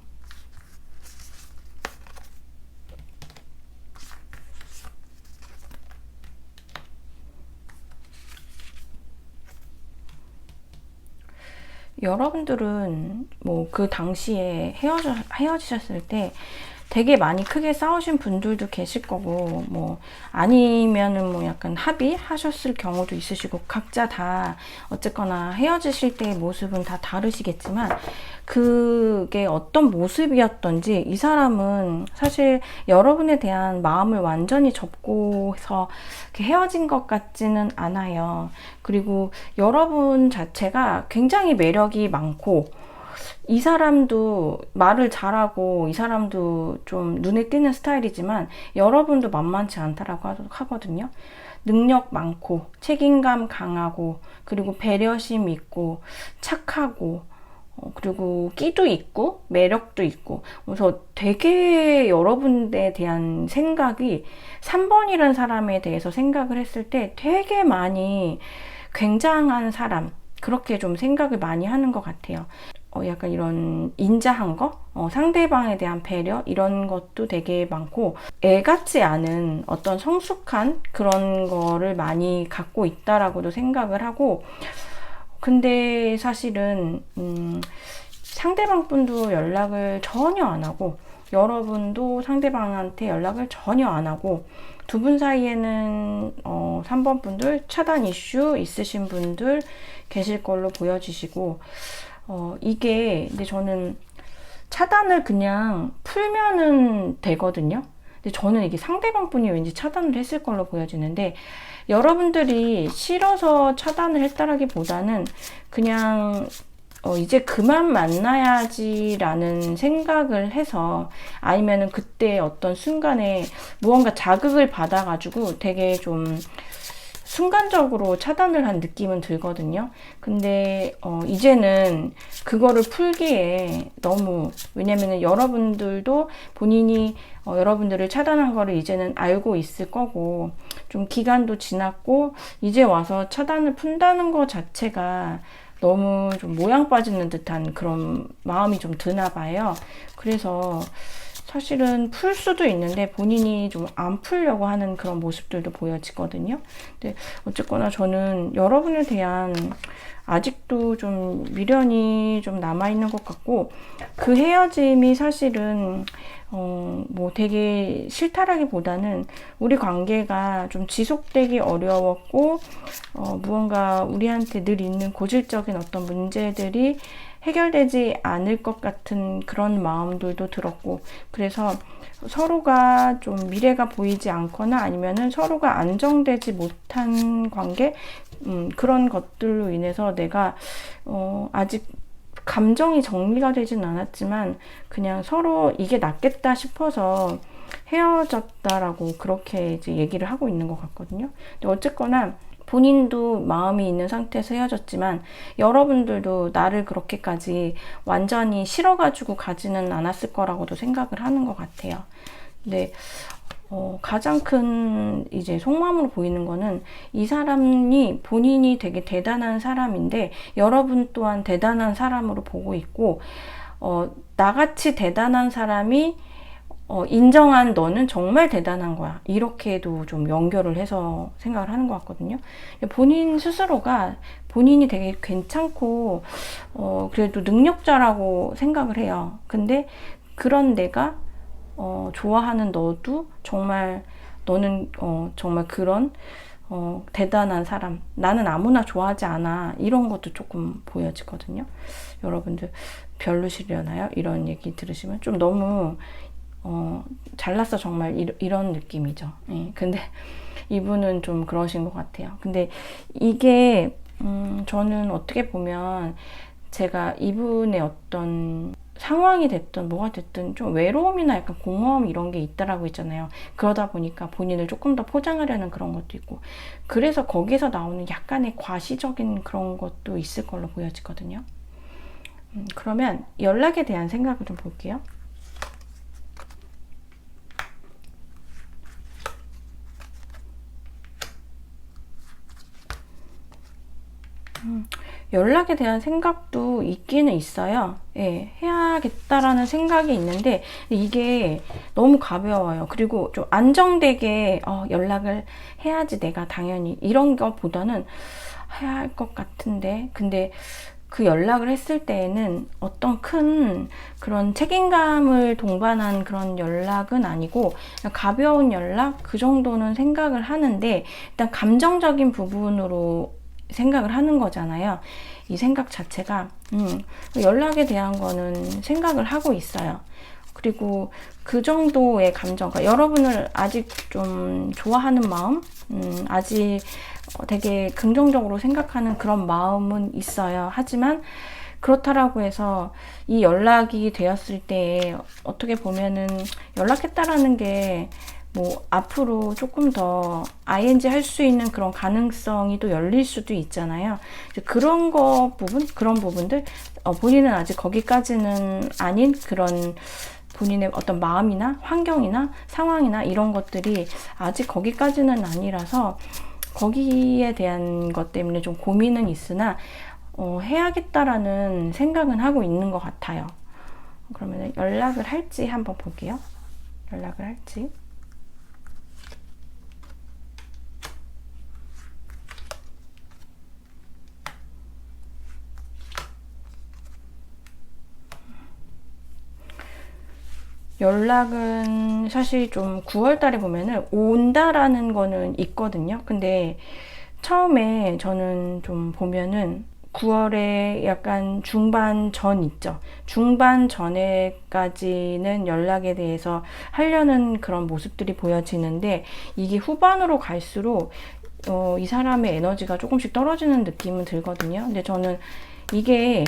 여러분들은 뭐 그 당시에 헤어지셨을 때 되게 많이 크게 싸우신 분들도 계실 거고, 뭐 아니면은 뭐 약간 합의하셨을 경우도 있으시고, 각자 다 어쨌거나 헤어지실 때의 모습은 다 다르시겠지만 그게 어떤 모습이었던지 이 사람은 사실 여러분에 대한 마음을 완전히 접고서 헤어진 것 같지는 않아요. 그리고 여러분 자체가 굉장히 매력이 많고, 이 사람도 말을 잘하고 이 사람도 좀 눈에 띄는 스타일이지만 여러분도 만만치 않다라고 하거든요. 능력 많고 책임감 강하고 그리고 배려심 있고 착하고 그리고 끼도 있고 매력도 있고, 그래서 되게 여러분에 대한 생각이 3번이라는 사람에 대해서 생각을 했을 때 되게 많이 굉장한 사람, 그렇게 좀 생각을 많이 하는 것 같아요. 약간 이런 인자한 거, 상대방에 대한 배려 이런 것도 되게 많고, 애 같지 않은 어떤 성숙한 그런 거를 많이 갖고 있다라고도 생각을 하고, 근데 사실은 상대방 분도 연락을 전혀 안 하고 여러분도 상대방한테 연락을 전혀 안 하고, 두 분 사이에는 3번 분들 차단 이슈 있으신 분들 계실 걸로 보여지시고, 이게 근데 저는 차단을 그냥 풀면은 되거든요. 근데 저는 이게 상대방 분이 왠지 차단을 했을 걸로 보여지는데, 여러분들이 싫어서 차단을 했다라기보다는 그냥 이제 그만 만나야지라는 생각을 해서, 아니면은 그때 어떤 순간에 무언가 자극을 받아가지고 되게 좀 순간적으로 차단을 한 느낌은 들거든요. 근데 이제는 그거를 풀기에 너무, 왜냐면은 여러분들도 본인이 여러분들을 차단한 거를 이제는 알고 있을 거고, 좀 기간도 지났고 이제 와서 차단을 푼다는 거 자체가 너무 좀 모양 빠지는 듯한 그런 마음이 좀 드나 봐요. 그래서 사실은 풀 수도 있는데 본인이 좀 안 풀려고 하는 그런 모습들도 보여지거든요. 근데 어쨌거나 저는 여러분에 대한 아직도 좀 미련이 좀 남아있는 것 같고, 그 헤어짐이 사실은 뭐 되게 싫다라기보다는 우리 관계가 좀 지속되기 어려웠고, 무언가 우리한테 늘 있는 고질적인 어떤 문제들이 해결되지 않을 것 같은 그런 마음들도 들었고, 그래서 서로가 좀 미래가 보이지 않거나 아니면은 서로가 안정되지 못한 관계, 그런 것들로 인해서 내가 아직 감정이 정리가 되진 않았지만 그냥 서로 이게 낫겠다 싶어서 헤어졌다라고 그렇게 이제 얘기를 하고 있는 것 같거든요. 근데 어쨌거나 본인도 마음이 있는 상태에서 헤어졌지만 여러분들도 나를 그렇게까지 완전히 싫어가지고 가지는 않았을 거라고도 생각을 하는 것 같아요. 근데 가장 큰 이제 속마음으로 보이는 거는, 이 사람이 본인이 되게 대단한 사람인데 여러분 또한 대단한 사람으로 보고 있고, 나같이 대단한 사람이 인정한 너는 정말 대단한 거야, 이렇게도 좀 연결을 해서 생각을 하는 것 같거든요. 본인 스스로가 본인이 되게 괜찮고 그래도 능력자라고 생각을 해요. 근데 그런 내가 좋아하는 너도 정말, 너는 정말 그런 대단한 사람, 나는 아무나 좋아하지 않아, 이런 것도 조금 보여지거든요. 여러분들 별로시려나요? 이런 얘기 들으시면 좀 너무 잘났어 정말, 이런 느낌이죠. 예, 근데 이분은 좀 그러신 것 같아요. 근데 이게 저는 어떻게 보면 제가 이분의 어떤 상황이 됐든 뭐가 됐든 좀 외로움이나 약간 공허함 이런 게 있다라고 했잖아요. 그러다 보니까 본인을 조금 더 포장하려는 그런 것도 있고, 그래서 거기서 나오는 약간의 과시적인 그런 것도 있을 걸로 보여지거든요. 그러면 연락에 대한 생각을 좀 볼게요. 연락에 대한 생각도 있기는 있어요. 예, 해야겠다라는 생각이 있는데 이게 너무 가벼워요. 그리고 좀 안정되게 연락을 해야지 내가 당연히, 이런 것보다는 해야 할 것 같은데, 근데 그 연락을 했을 때에는 어떤 큰 그런 책임감을 동반한 그런 연락은 아니고 가벼운 연락, 그 정도는 생각을 하는데, 일단 감정적인 부분으로 생각을 하는 거잖아요. 이 생각 자체가 연락에 대한 거는 생각을 하고 있어요. 그리고 그 정도의 감정, 그러니까 여러분을 아직 좀 좋아하는 마음, 아직 되게 긍정적으로 생각하는 그런 마음은 있어요. 하지만 그렇다라고 해서 이 연락이 되었을 때 어떻게 보면은 연락했다라는 게 뭐 앞으로 조금 더 ing 할 수 있는 그런 가능성이 또 열릴 수도 있잖아요. 그런 그런 부분들, 본인은 아직 거기까지는 아닌 그런 본인의 어떤 마음이나 환경이나 상황이나 이런 것들이 아직 거기까지는 아니라서 거기에 대한 것 때문에 좀 고민은 있으나 해야겠다라는 생각은 하고 있는 것 같아요. 그러면 연락을 할지 한번 볼게요. 연락을 할지. 연락은 사실 좀 9월 달에 보면은 온다라는 거는 있거든요. 근데 처음에 저는 좀 보면은 9월에 약간 중반 전 있죠. 중반 전에까지는 연락에 대해서 하려는 그런 모습들이 보여지는데 이게 후반으로 갈수록 이 사람의 에너지가 조금씩 떨어지는 느낌은 들거든요. 근데 저는 이게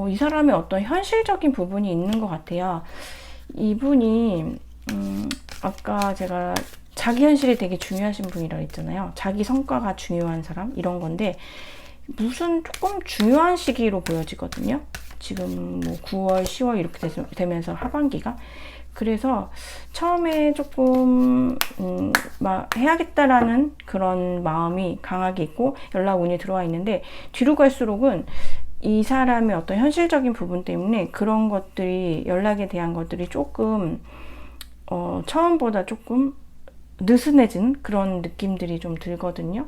이 사람의 어떤 현실적인 부분이 있는 것 같아요. 이분이 아까 제가 자기 현실이 되게 중요하신 분이라고 했잖아요. 자기 성과가 중요한 사람 이런 건데 무슨 조금 중요한 시기로 보여지거든요. 지금 뭐 9월, 10월 이렇게 되면서 하반기가. 그래서 처음에 조금 막 해야겠다라는 그런 마음이 강하게 있고 연락 운이 들어와 있는데 뒤로 갈수록은 이 사람의 어떤 현실적인 부분 때문에 그런 것들이 연락에 대한 것들이 조금 처음보다 조금 느슨해진 그런 느낌들이 좀 들거든요.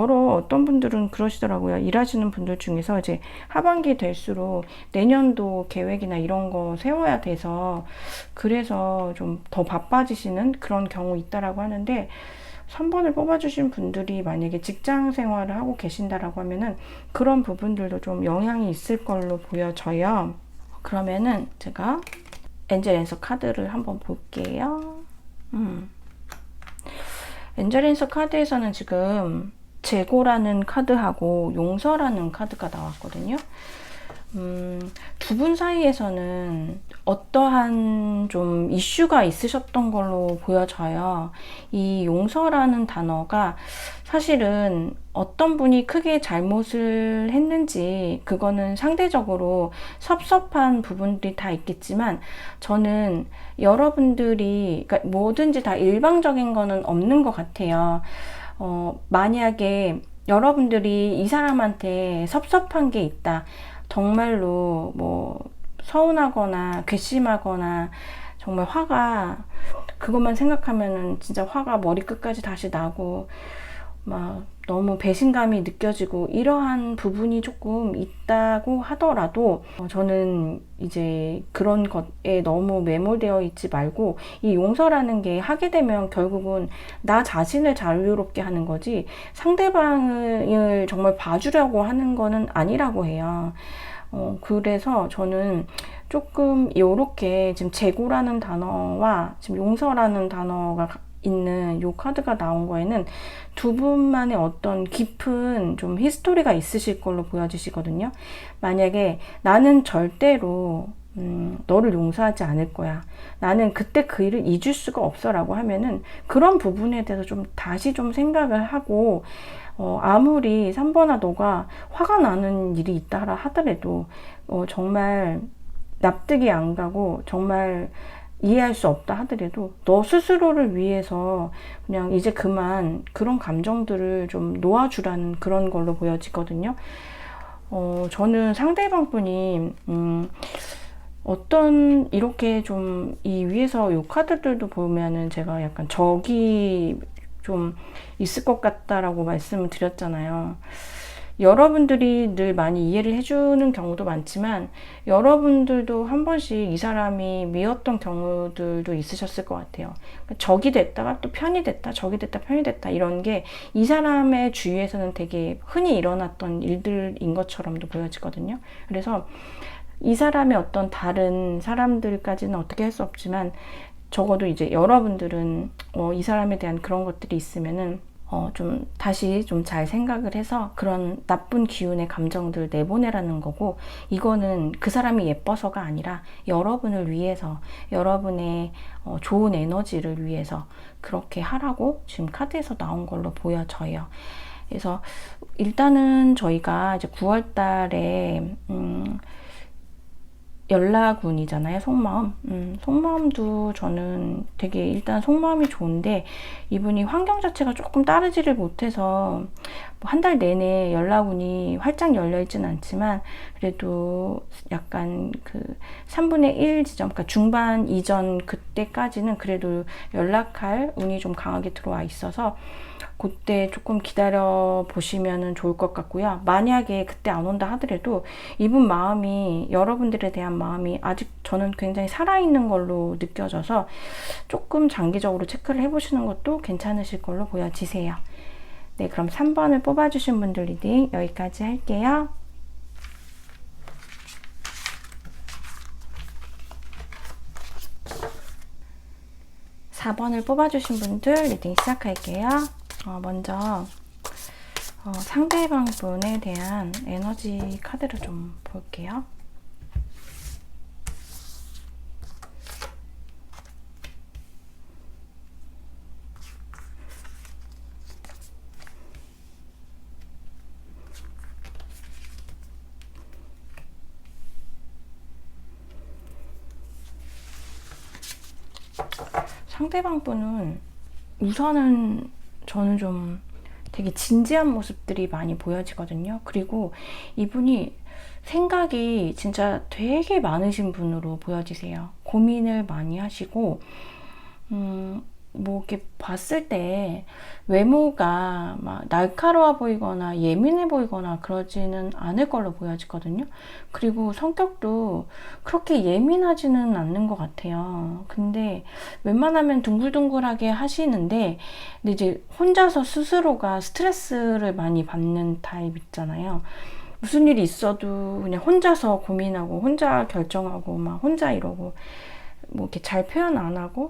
어떤 분들은 그러시더라고요. 일하시는 분들 중에서 이제 하반기 될수록 내년도 계획이나 이런 거 세워야 돼서 그래서 좀 더 바빠지시는 그런 경우 있다라고 하는데 3번을 뽑아주신 분들이 만약에 직장 생활을 하고 계신다라고 하면은 그런 부분들도 좀 영향이 있을 걸로 보여져요. 그러면은 제가 엔젤 앤서 카드를 한번 볼게요. 엔젤 앤서 카드에서는 지금 재고라는 카드하고 용서라는 카드가 나왔거든요. 두 분 사이에서는 어떠한 좀 이슈가 있으셨던 걸로 보여져요. 이 용서라는 단어가 사실은 어떤 분이 크게 잘못을 했는지 그거는 상대적으로 섭섭한 부분들이 다 있겠지만 저는 여러분들이 그러니까 뭐든지 다 일방적인 거는 없는 것 같아요. 만약에 여러분들이 이 사람한테 섭섭한 게 있다. 정말로 뭐 서운하거나 괘씸하거나 정말 화가 그것만 생각하면은 진짜 화가 머리끝까지 다시 나고 막 너무 배신감이 느껴지고 이러한 부분이 조금 있다고 하더라도 저는 이제 그런 것에 너무 매몰되어 있지 말고 이 용서라는 게 하게 되면 결국은 나 자신을 자유롭게 하는 거지 상대방을 정말 봐주려고 하는 거는 아니라고 해요. 그래서 저는 조금 요렇게 지금 재고라는 단어와 지금 용서라는 단어가 있는 요 카드가 나온 거에는 두 분만의 어떤 깊은 좀 히스토리가 있으실 걸로 보여지시거든요. 만약에 나는 절대로 너를 용서하지 않을 거야. 나는 그때 그 일을 잊을 수가 없어 라고 하면은 그런 부분에 대해서 좀 다시 좀 생각을 하고 아무리 3번아 너가 화가 나는 일이 있다 하더라도 정말 납득이 안 가고 정말 이해할 수 없다 하더라도 너 스스로를 위해서 그냥 이제 그만 그런 감정들을 좀 놓아주라는 그런 걸로 보여지거든요. 저는 상대방 분이 어떤 이렇게 좀 이 위에서 요 카드들도 보면은 제가 약간 적이 좀 있을 것 같다라고 말씀을 드렸잖아요. 여러분들이 늘 많이 이해를 해주는 경우도 많지만 여러분들도 한 번씩 이 사람이 미웠던 경우들도 있으셨을 것 같아요. 적이 됐다가 또 편이 됐다, 적이 됐다, 편이 됐다 이런 게 이 사람의 주위에서는 되게 흔히 일어났던 일들인 것처럼도 보여지거든요. 그래서 이 사람의 어떤 다른 사람들까지는 어떻게 할 수 없지만 적어도 이제 여러분들은 이 사람에 대한 그런 것들이 있으면은 좀 다시 좀 잘 생각을 해서 그런 나쁜 기운의 감정들 내보내라는 거고 이거는 그 사람이 예뻐서가 아니라 여러분을 위해서 여러분의 좋은 에너지를 위해서 그렇게 하라고 지금 카드에서 나온 걸로 보여져요. 그래서 일단은 저희가 이제 9월 달에 연락운이잖아요. 속마음. 속마음도 저는 되게 일단 속마음이 좋은데 이분이 환경 자체가 조금 따르지를 못해서 뭐 한 달 내내 연락운이 활짝 열려있진 않지만 그래도 약간 그 3분의 1 지점, 그러니까 중반 이전 그때까지는 그래도 연락할 운이 좀 강하게 들어와 있어서 그때 조금 기다려 보시면 좋을 것 같고요. 만약에 그때 안 온다 하더라도 이분 마음이 여러분들에 대한 마음이 아직 저는 굉장히 살아있는 걸로 느껴져서 조금 장기적으로 체크를 해보시는 것도 괜찮으실 걸로 보여지세요. 네, 그럼 3번을 뽑아주신 분들 리딩 여기까지 할게요. 4번을 뽑아주신 분들 리딩 시작할게요. 먼저 상대방 분에 대한 에너지 카드를 좀 볼게요. 상대방 분은 우선은 저는 좀 되게 진지한 모습들이 많이 보여지거든요. 그리고 이분이 생각이 진짜 되게 많으신 분으로 보여지세요. 고민을 많이 하시고 뭐 이렇게 봤을 때 외모가 막 날카로워 보이거나 예민해 보이거나 그러지는 않을 걸로 보여지거든요. 그리고 성격도 그렇게 예민하지는 않는 것 같아요. 근데 웬만하면 둥글둥글하게 하시는데, 근데 이제 혼자서 스스로가 스트레스를 많이 받는 타입 있잖아요. 무슨 일이 있어도 그냥 혼자서 고민하고 혼자 결정하고 막 혼자 이러고 뭐 이렇게 잘 표현 안 하고,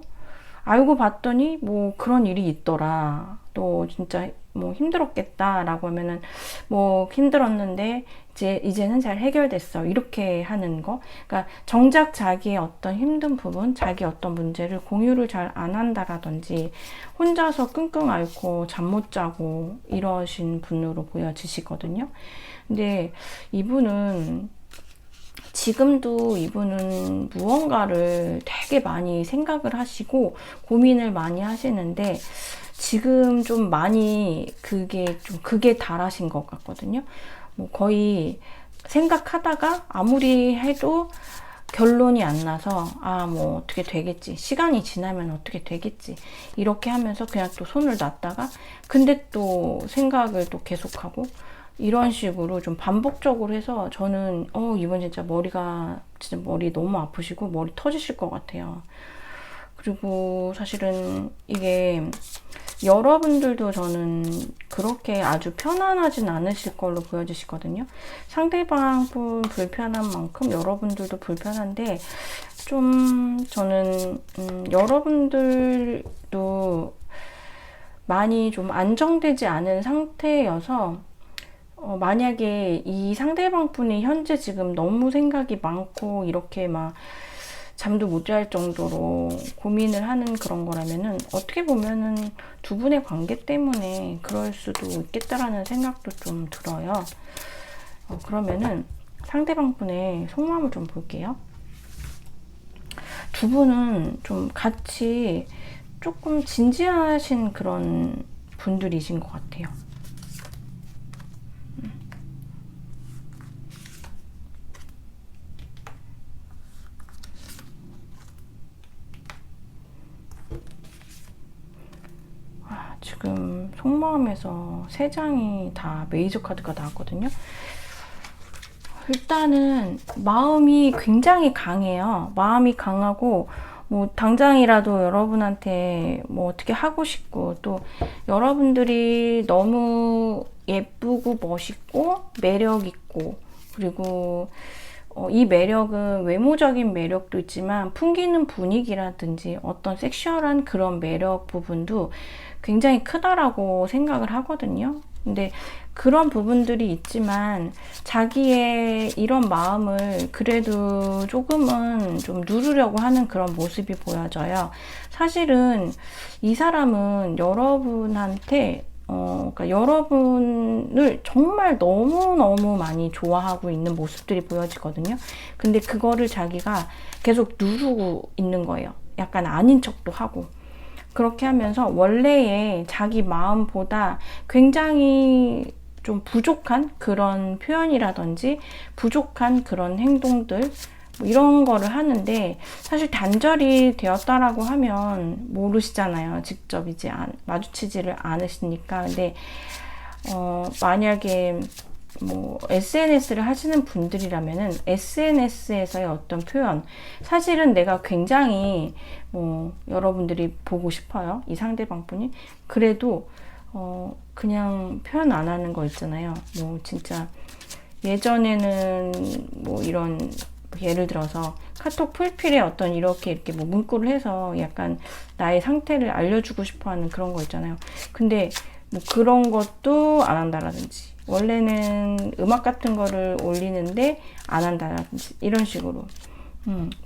알고 봤더니 뭐 그런 일이 있더라, 또 진짜 뭐 힘들었겠다 라고 하면은 뭐 힘들었는데 이제는 잘 해결됐어, 이렇게 하는 거. 그러니까 정작 자기의 어떤 힘든 부분, 자기 어떤 문제를 공유를 잘 안 한다라든지 혼자서 끙끙 앓고 잠 못 자고 이러신 분으로 보여지시거든요. 근데 이분은 지금도 이분은 무언가를 되게 많이 생각을 하시고 고민을 많이 하시는데, 지금 좀 많이 극에 달하신 것 같거든요. 뭐 거의 생각하다가 아무리 해도 결론이 안 나서 뭐 어떻게 되겠지, 시간이 지나면 어떻게 되겠지, 이렇게 하면서 그냥 또 손을 놨다가 근데 또 생각을 또 계속하고, 이런 식으로 좀 반복적으로 해서 저는 이분 진짜 머리 너무 아프시고 머리 터지실 것 같아요. 그리고 사실은 이게 여러분들도 저는 그렇게 아주 편안하진 않으실 걸로 보여지시거든요. 상대방 분 불편한 만큼 여러분들도 불편한데, 좀 저는 여러분들도 많이 좀 안정되지 않은 상태여서, 만약에 이 상대방 분이 현재 지금 너무 생각이 많고 이렇게 막 잠도 못 잘 정도로 고민을 하는 그런 거라면은 어떻게 보면은 두 분의 관계 때문에 그럴 수도 있겠다라는 생각도 좀 들어요. 그러면은 상대방 분의 속마음을 좀 볼게요. 두 분은 좀 같이 조금 진지하신 그런 분들이신 것 같아요. 지금 속마음에서 3장이 다 메이저 카드가 나왔거든요. 일단은 마음이 굉장히 강해요. 마음이 강하고 뭐 당장이라도 여러분한테 뭐 어떻게 하고 싶고, 또 여러분들이 너무 예쁘고 멋있고 매력 있고, 그리고 이 매력은 외모적인 매력도 있지만 풍기는 분위기라든지 어떤 섹슈얼한 그런 매력 부분도 굉장히 크다라고 생각을 하거든요. 근데 그런 부분들이 있지만 자기의 이런 마음을 그래도 조금은 좀 누르려고 하는 그런 모습이 보여져요. 사실은 이 사람은 여러분한테 그러니까 여러분을 정말 너무너무 많이 좋아하고 있는 모습들이 보여지거든요. 근데 그거를 자기가 계속 누르고 있는 거예요. 약간 아닌 척도 하고. 그렇게 하면서 원래의 자기 마음보다 굉장히 좀 부족한 그런 표현이라든지 부족한 그런 행동들, 뭐 이런 거를 하는데, 사실 단절이 되었다라고 하면 모르시잖아요. 직접 이제 마주치지를 않으시니까. 근데 만약에 뭐 SNS를 하시는 분들이라면은 SNS에서의 어떤 표현, 사실은 내가 굉장히 여러분들이 보고 싶어요, 이 상대방 분이. 그래도 그냥 표현 안 하는 거 있잖아요. 뭐 진짜 예전에는 뭐 이런, 예를 들어서 카톡 프로필에 어떤 이렇게 뭐 문구를 해서 약간 나의 상태를 알려주고 싶어 하는 그런 거 있잖아요. 근데 뭐 그런 것도 안 한다라든지, 원래는 음악 같은 거를 올리는데 안 한다라든지, 이런 식으로.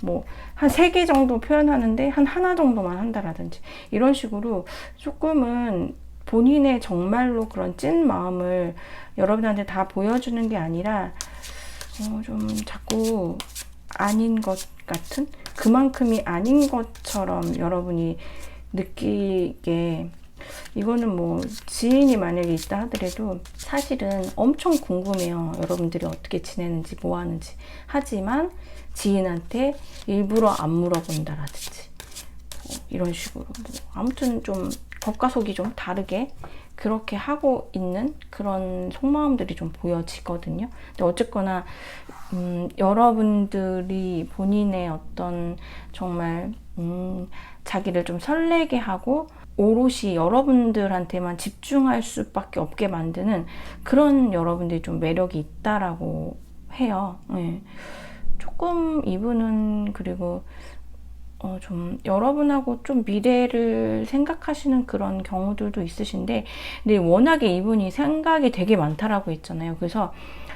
뭐, 한 3개 정도 표현하는데 한 하나 정도만 한다라든지, 이런 식으로 조금은 본인의 정말로 그런 찐 마음을 여러분한테 다 보여주는 게 아니라, 좀 자꾸 아닌 것 같은, 그만큼이 아닌 것처럼 여러분이 느끼게, 이거는 뭐 지인이 만약에 있다 하더라도 사실은 엄청 궁금해요. 여러분들이 어떻게 지내는지 뭐 하는지. 하지만 지인한테 일부러 안 물어본다라든지, 이런 식으로 뭐 아무튼 좀 겉과 속이 좀 다르게 그렇게 하고 있는 그런 속마음들이 좀 보여지거든요. 근데 어쨌거나 여러분들이 본인의 어떤 정말 자기를 좀 설레게 하고 오롯이 여러분들한테만 집중할 수밖에 없게 만드는 그런 여러분들이 좀 매력이 있다라고 해요. 네. 조금 이분은 그리고 좀 여러분하고 좀 미래를 생각하시는 그런 경우들도 있으신데, 근데 워낙에 이분이 생각이 되게 많다라고 했잖아요. 그래서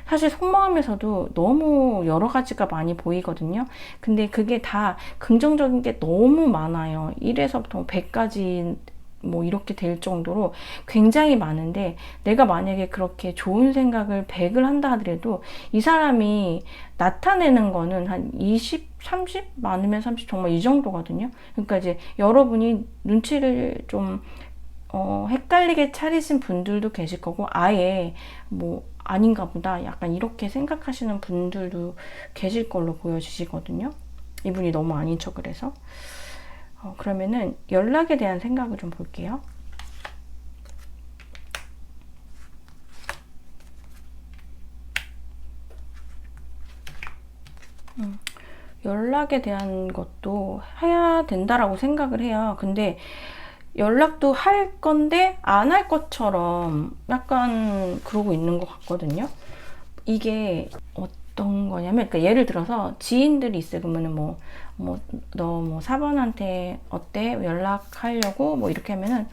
사실 속마음에서도 너무 여러 가지가 많이 보이거든요. 근데 그게 다 긍정적인 게 너무 많아요. 1에서부터 100까지 뭐 이렇게 될 정도로 굉장히 많은데, 내가 만약에 그렇게 좋은 생각을 100을 한다 하더라도 이 사람이 나타내는 거는 한 20, 30? 많으면 30, 정말 이 정도거든요. 그러니까 이제 여러분이 눈치를 좀 헷갈리게 차리신 분들도 계실 거고, 아예 뭐 아닌가 보다 약간 이렇게 생각하시는 분들도 계실 걸로 보여지시거든요. 이분이 너무 아닌 척을 해서. 그러면은 연락에 대한 생각을 좀 볼게요. 연락에 대한 것도 해야 된다라고 생각을 해요. 근데 연락도 할 건데 안 할 것처럼 약간 그러고 있는 것 같거든요. 이게 어떤 거냐면, 그러니까 예를 들어서 지인들이 있어요. 그러면은 너 뭐 4번한테 어때? 연락하려고? 뭐 이렇게 하면은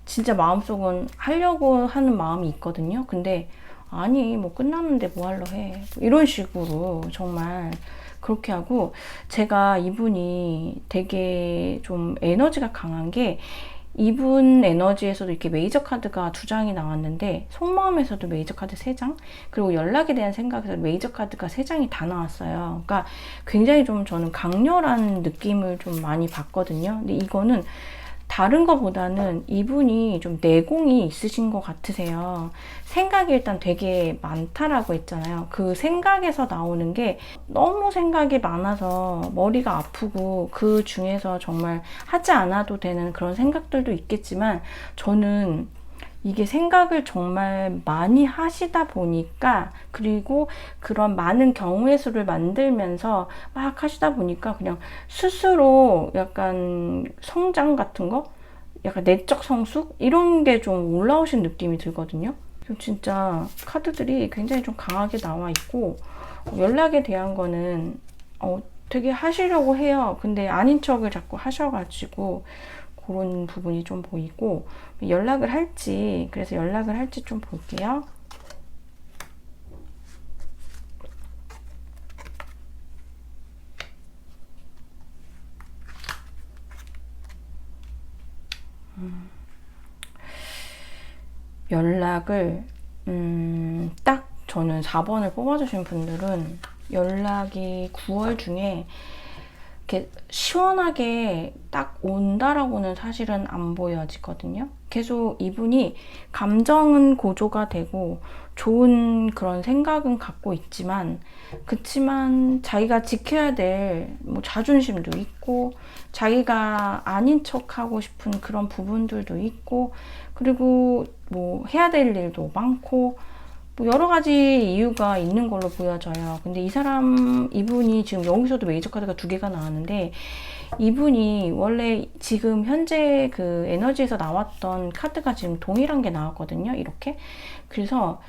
진짜 마음속은 하려고 하는 마음이 있거든요. 근데 아니, 뭐 끝났는데 뭐 하려 해. 뭐 이런 식으로 정말 그렇게 하고, 제가 이분이 되게 좀 에너지가 강한 게, 이분 에너지에서도 이렇게 메이저 카드가 2장이 나왔는데, 속마음에서도 메이저 카드 3장, 그리고 연락에 대한 생각에서 메이저 카드가 3장이 다 나왔어요. 그러니까 굉장히 좀 저는 강렬한 느낌을 좀 많이 받거든요. 근데 이거는 다른 것보다는 이분이 좀 내공이 있으신 것 같으세요. 생각이 일단 되게 많다라고 했잖아요. 그 생각에서 나오는 게 너무 생각이 많아서 머리가 아프고, 그 중에서 정말 하지 않아도 되는 그런 생각들도 있겠지만, 저는 이게 생각을 정말 많이 하시다 보니까, 그리고 그런 많은 경우의 수를 만들면서 막 하시다 보니까 그냥 스스로 약간 성장 같은 거? 약간 내적 성숙? 이런 게 좀 올라오신 느낌이 들거든요. 진짜 카드들이 굉장히 좀 강하게 나와 있고, 연락에 대한 거는 되게 하시려고 해요. 근데 아닌 척을 자꾸 하셔가지고 그런 부분이 좀 보이고, 연락을 할지, 그래서 연락을 할지 좀 볼게요. 연락을 딱 저는 4번을 뽑아주신 분들은 연락이 9월 중에 이렇게 시원하게 딱 온다라고는 사실은 안 보여지거든요. 계속 이분이 감정은 고조가 되고 좋은 그런 생각은 갖고 있지만, 그치만 자기가 지켜야 될 뭐 자존심도 있고, 자기가 아닌 척 하고 싶은 그런 부분들도 있고, 그리고 뭐 해야 될 일도 많고, 뭐 여러 가지 이유가 있는 걸로 보여져요. 근데 이분이 지금 여기서도 메이저 카드가 2개가 나왔는데, 이분이 원래 지금 현재 그 에너지에서 나왔던 카드가 지금 동일한 게 나왔거든요. 이렇게. 그래서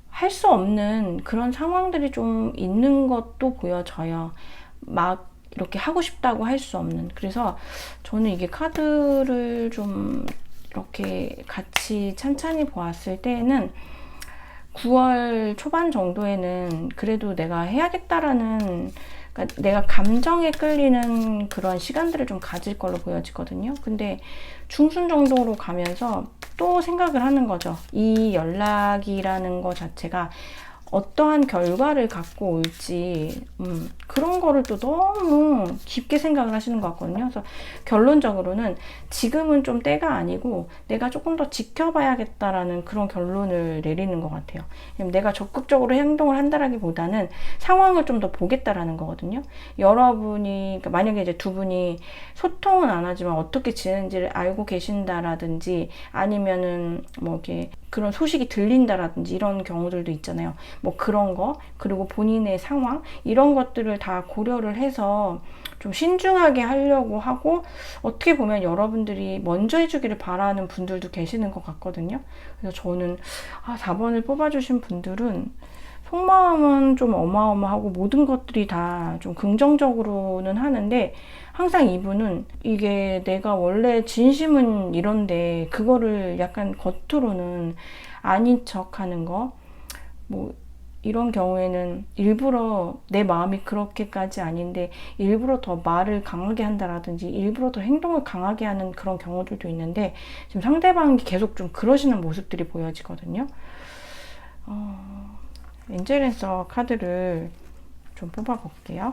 할 수 없는 그런 상황들이 좀 있는 것도 보여져요. 막 이렇게 하고 싶다고 할 수 없는. 그래서 저는 이게 카드를 좀 이렇게 같이 찬찬히 보았을 때에는 9월 초반 정도에는 그래도 내가 해야겠다라는, 그러니까 내가 감정에 끌리는 그런 시간들을 좀 가질 걸로 보여지거든요. 근데 중순 정도로 가면서 또 생각을 하는 거죠. 이 연락이라는 거 자체가 어떠한 결과를 갖고 올지, 그런 거를 또 너무 깊게 생각을 하시는 것 같거든요. 그래서 결론적으로는 지금은 좀 때가 아니고 내가 조금 더 지켜봐야겠다라는 그런 결론을 내리는 것 같아요. 내가 적극적으로 행동을 한다라기보다는 상황을 좀 더 보겠다라는 거거든요. 여러분이, 그러니까 만약에 이제 두 분이 소통은 안 하지만 어떻게 지내는지를 알고 계신다라든지, 아니면은 뭐 이렇게 그런 소식이 들린다라든지 이런 경우들도 있잖아요. 뭐 그런 거, 그리고 본인의 상황, 이런 것들을 다 고려를 해서 좀 신중하게 하려고 하고, 어떻게 보면 여러분들이 먼저 해주기를 바라는 분들도 계시는 것 같거든요. 그래서 저는 4번을 뽑아주신 분들은 속마음은 좀 어마어마하고 모든 것들이 다 좀 긍정적으로는 하는데, 항상 이분은 이게 내가 원래 진심은 이런데 그거를 약간 겉으로는 아닌 척 하는 거, 뭐 이런 경우에는 일부러 내 마음이 그렇게까지 아닌데 일부러 더 말을 강하게 한다라든지 일부러 더 행동을 강하게 하는 그런 경우들도 있는데, 지금 상대방이 계속 좀 그러시는 모습들이 보여지거든요. 엔젤앤서 카드를 좀 뽑아볼게요.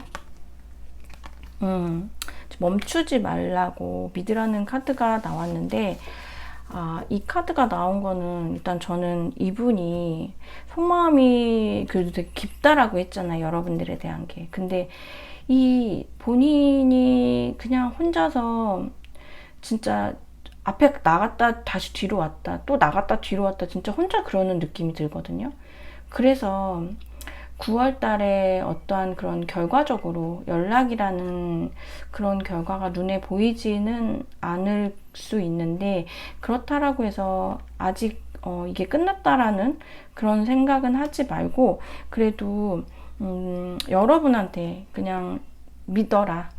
멈추지 말라고 미드라는 카드가 나왔는데, 이 카드가 나온 거는 일단 저는 이분이 속마음이 그래도 되게 깊다라고 했잖아요. 여러분들에 대한 게. 근데 이 본인이 그냥 혼자서 진짜 앞에 나갔다 다시 뒤로 왔다, 또 나갔다 뒤로 왔다, 진짜 혼자 그러는 느낌이 들거든요. 그래서 9월 달에 어떠한 그런 결과적으로 연락이라는 그런 결과가 눈에 보이지는 않을 수 있는데, 그렇다라고 해서 아직 이게 끝났다라는 그런 생각은 하지 말고, 그래도 여러분한테 그냥 믿어라.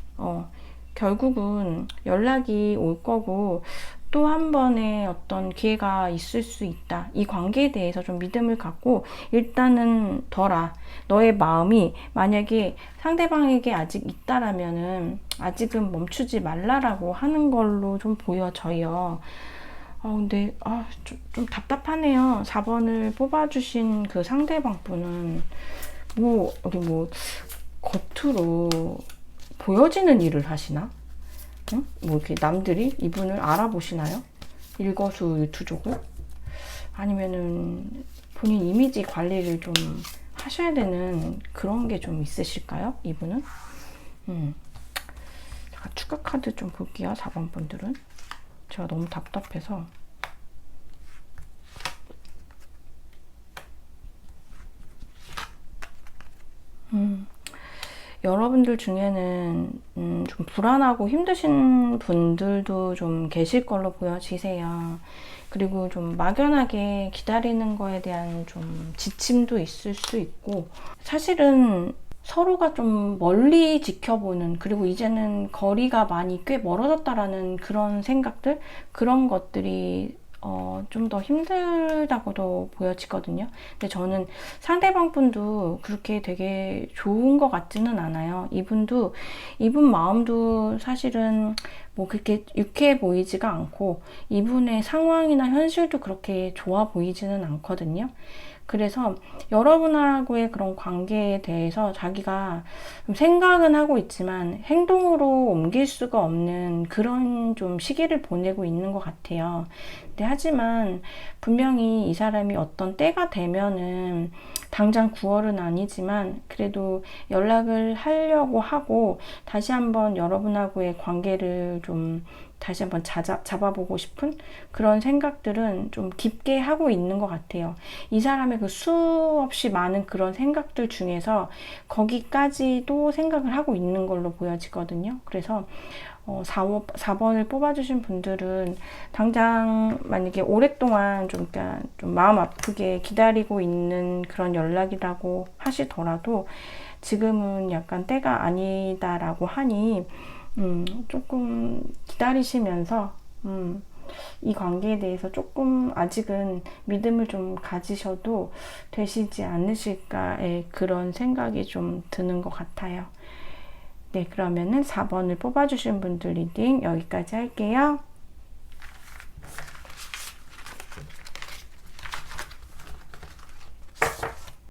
결국은 연락이 올 거고 또 한 번의 어떤 기회가 있을 수 있다. 이 관계에 대해서 좀 믿음을 갖고 일단은 둬라. 너의 마음이 만약에 상대방에게 아직 있다라면은 아직은 멈추지 말라라고 하는 걸로 좀 보여져요. 근데 좀 답답하네요. 4번을 뽑아주신 그 상대방 분은 여기 겉으로 보여지는 일을 하시나? 응? 이렇게 남들이 이분을 알아보시나요? 일거수일투족을? 아니면은 본인 이미지 관리를 좀 하셔야 되는 그런 게 좀 있으실까요? 이분은? 제가 추가 카드 좀 볼게요. 4번 분들은. 제가 너무 답답해서. 여러분들 중에는 좀 불안하고 힘드신 분들도 좀 계실 걸로 보여지세요. 그리고 좀 막연하게 기다리는 거에 대한 좀 지침도 있을 수 있고, 사실은 서로가 좀 멀리 지켜보는, 그리고 이제는 거리가 많이 꽤 멀어졌다라는 그런 생각들, 그런 것들이 좀 더 힘들다고도 보여지거든요. 근데 저는 상대방 분도 그렇게 되게 좋은 것 같지는 않아요. 이분 마음도 사실은 뭐 그렇게 유쾌해 보이지가 않고, 이분의 상황이나 현실도 그렇게 좋아 보이지는 않거든요. 그래서 여러분하고의 그런 관계에 대해서 자기가 좀 생각은 하고 있지만 행동으로 옮길 수가 없는 그런 좀 시기를 보내고 있는 것 같아요. 네, 하지만 분명히 이 사람이 어떤 때가 되면은 당장 9월은 아니지만 그래도 연락을 하려고 하고 다시 한번 여러분하고의 관계를 좀 다시 한번 잡아보고 싶은 그런 생각들은 좀 깊게 하고 있는 것 같아요. 이 사람의 그 수없이 많은 그런 생각들 중에서 거기까지도 생각을 하고 있는 걸로 보여지거든요. 그래서 4번을 뽑아주신 분들은 당장 만약에 오랫동안 그러니까 좀 마음 아프게 기다리고 있는 그런 연락이라고 하시더라도 지금은 약간 때가 아니다라고 하니 조금 기다리시면서 이 관계에 대해서 조금 아직은 믿음을 좀 가지셔도 되시지 않으실까의 그런 생각이 좀 드는 것 같아요. 네, 그러면은 4번을 뽑아주신 분들 리딩 여기까지 할게요.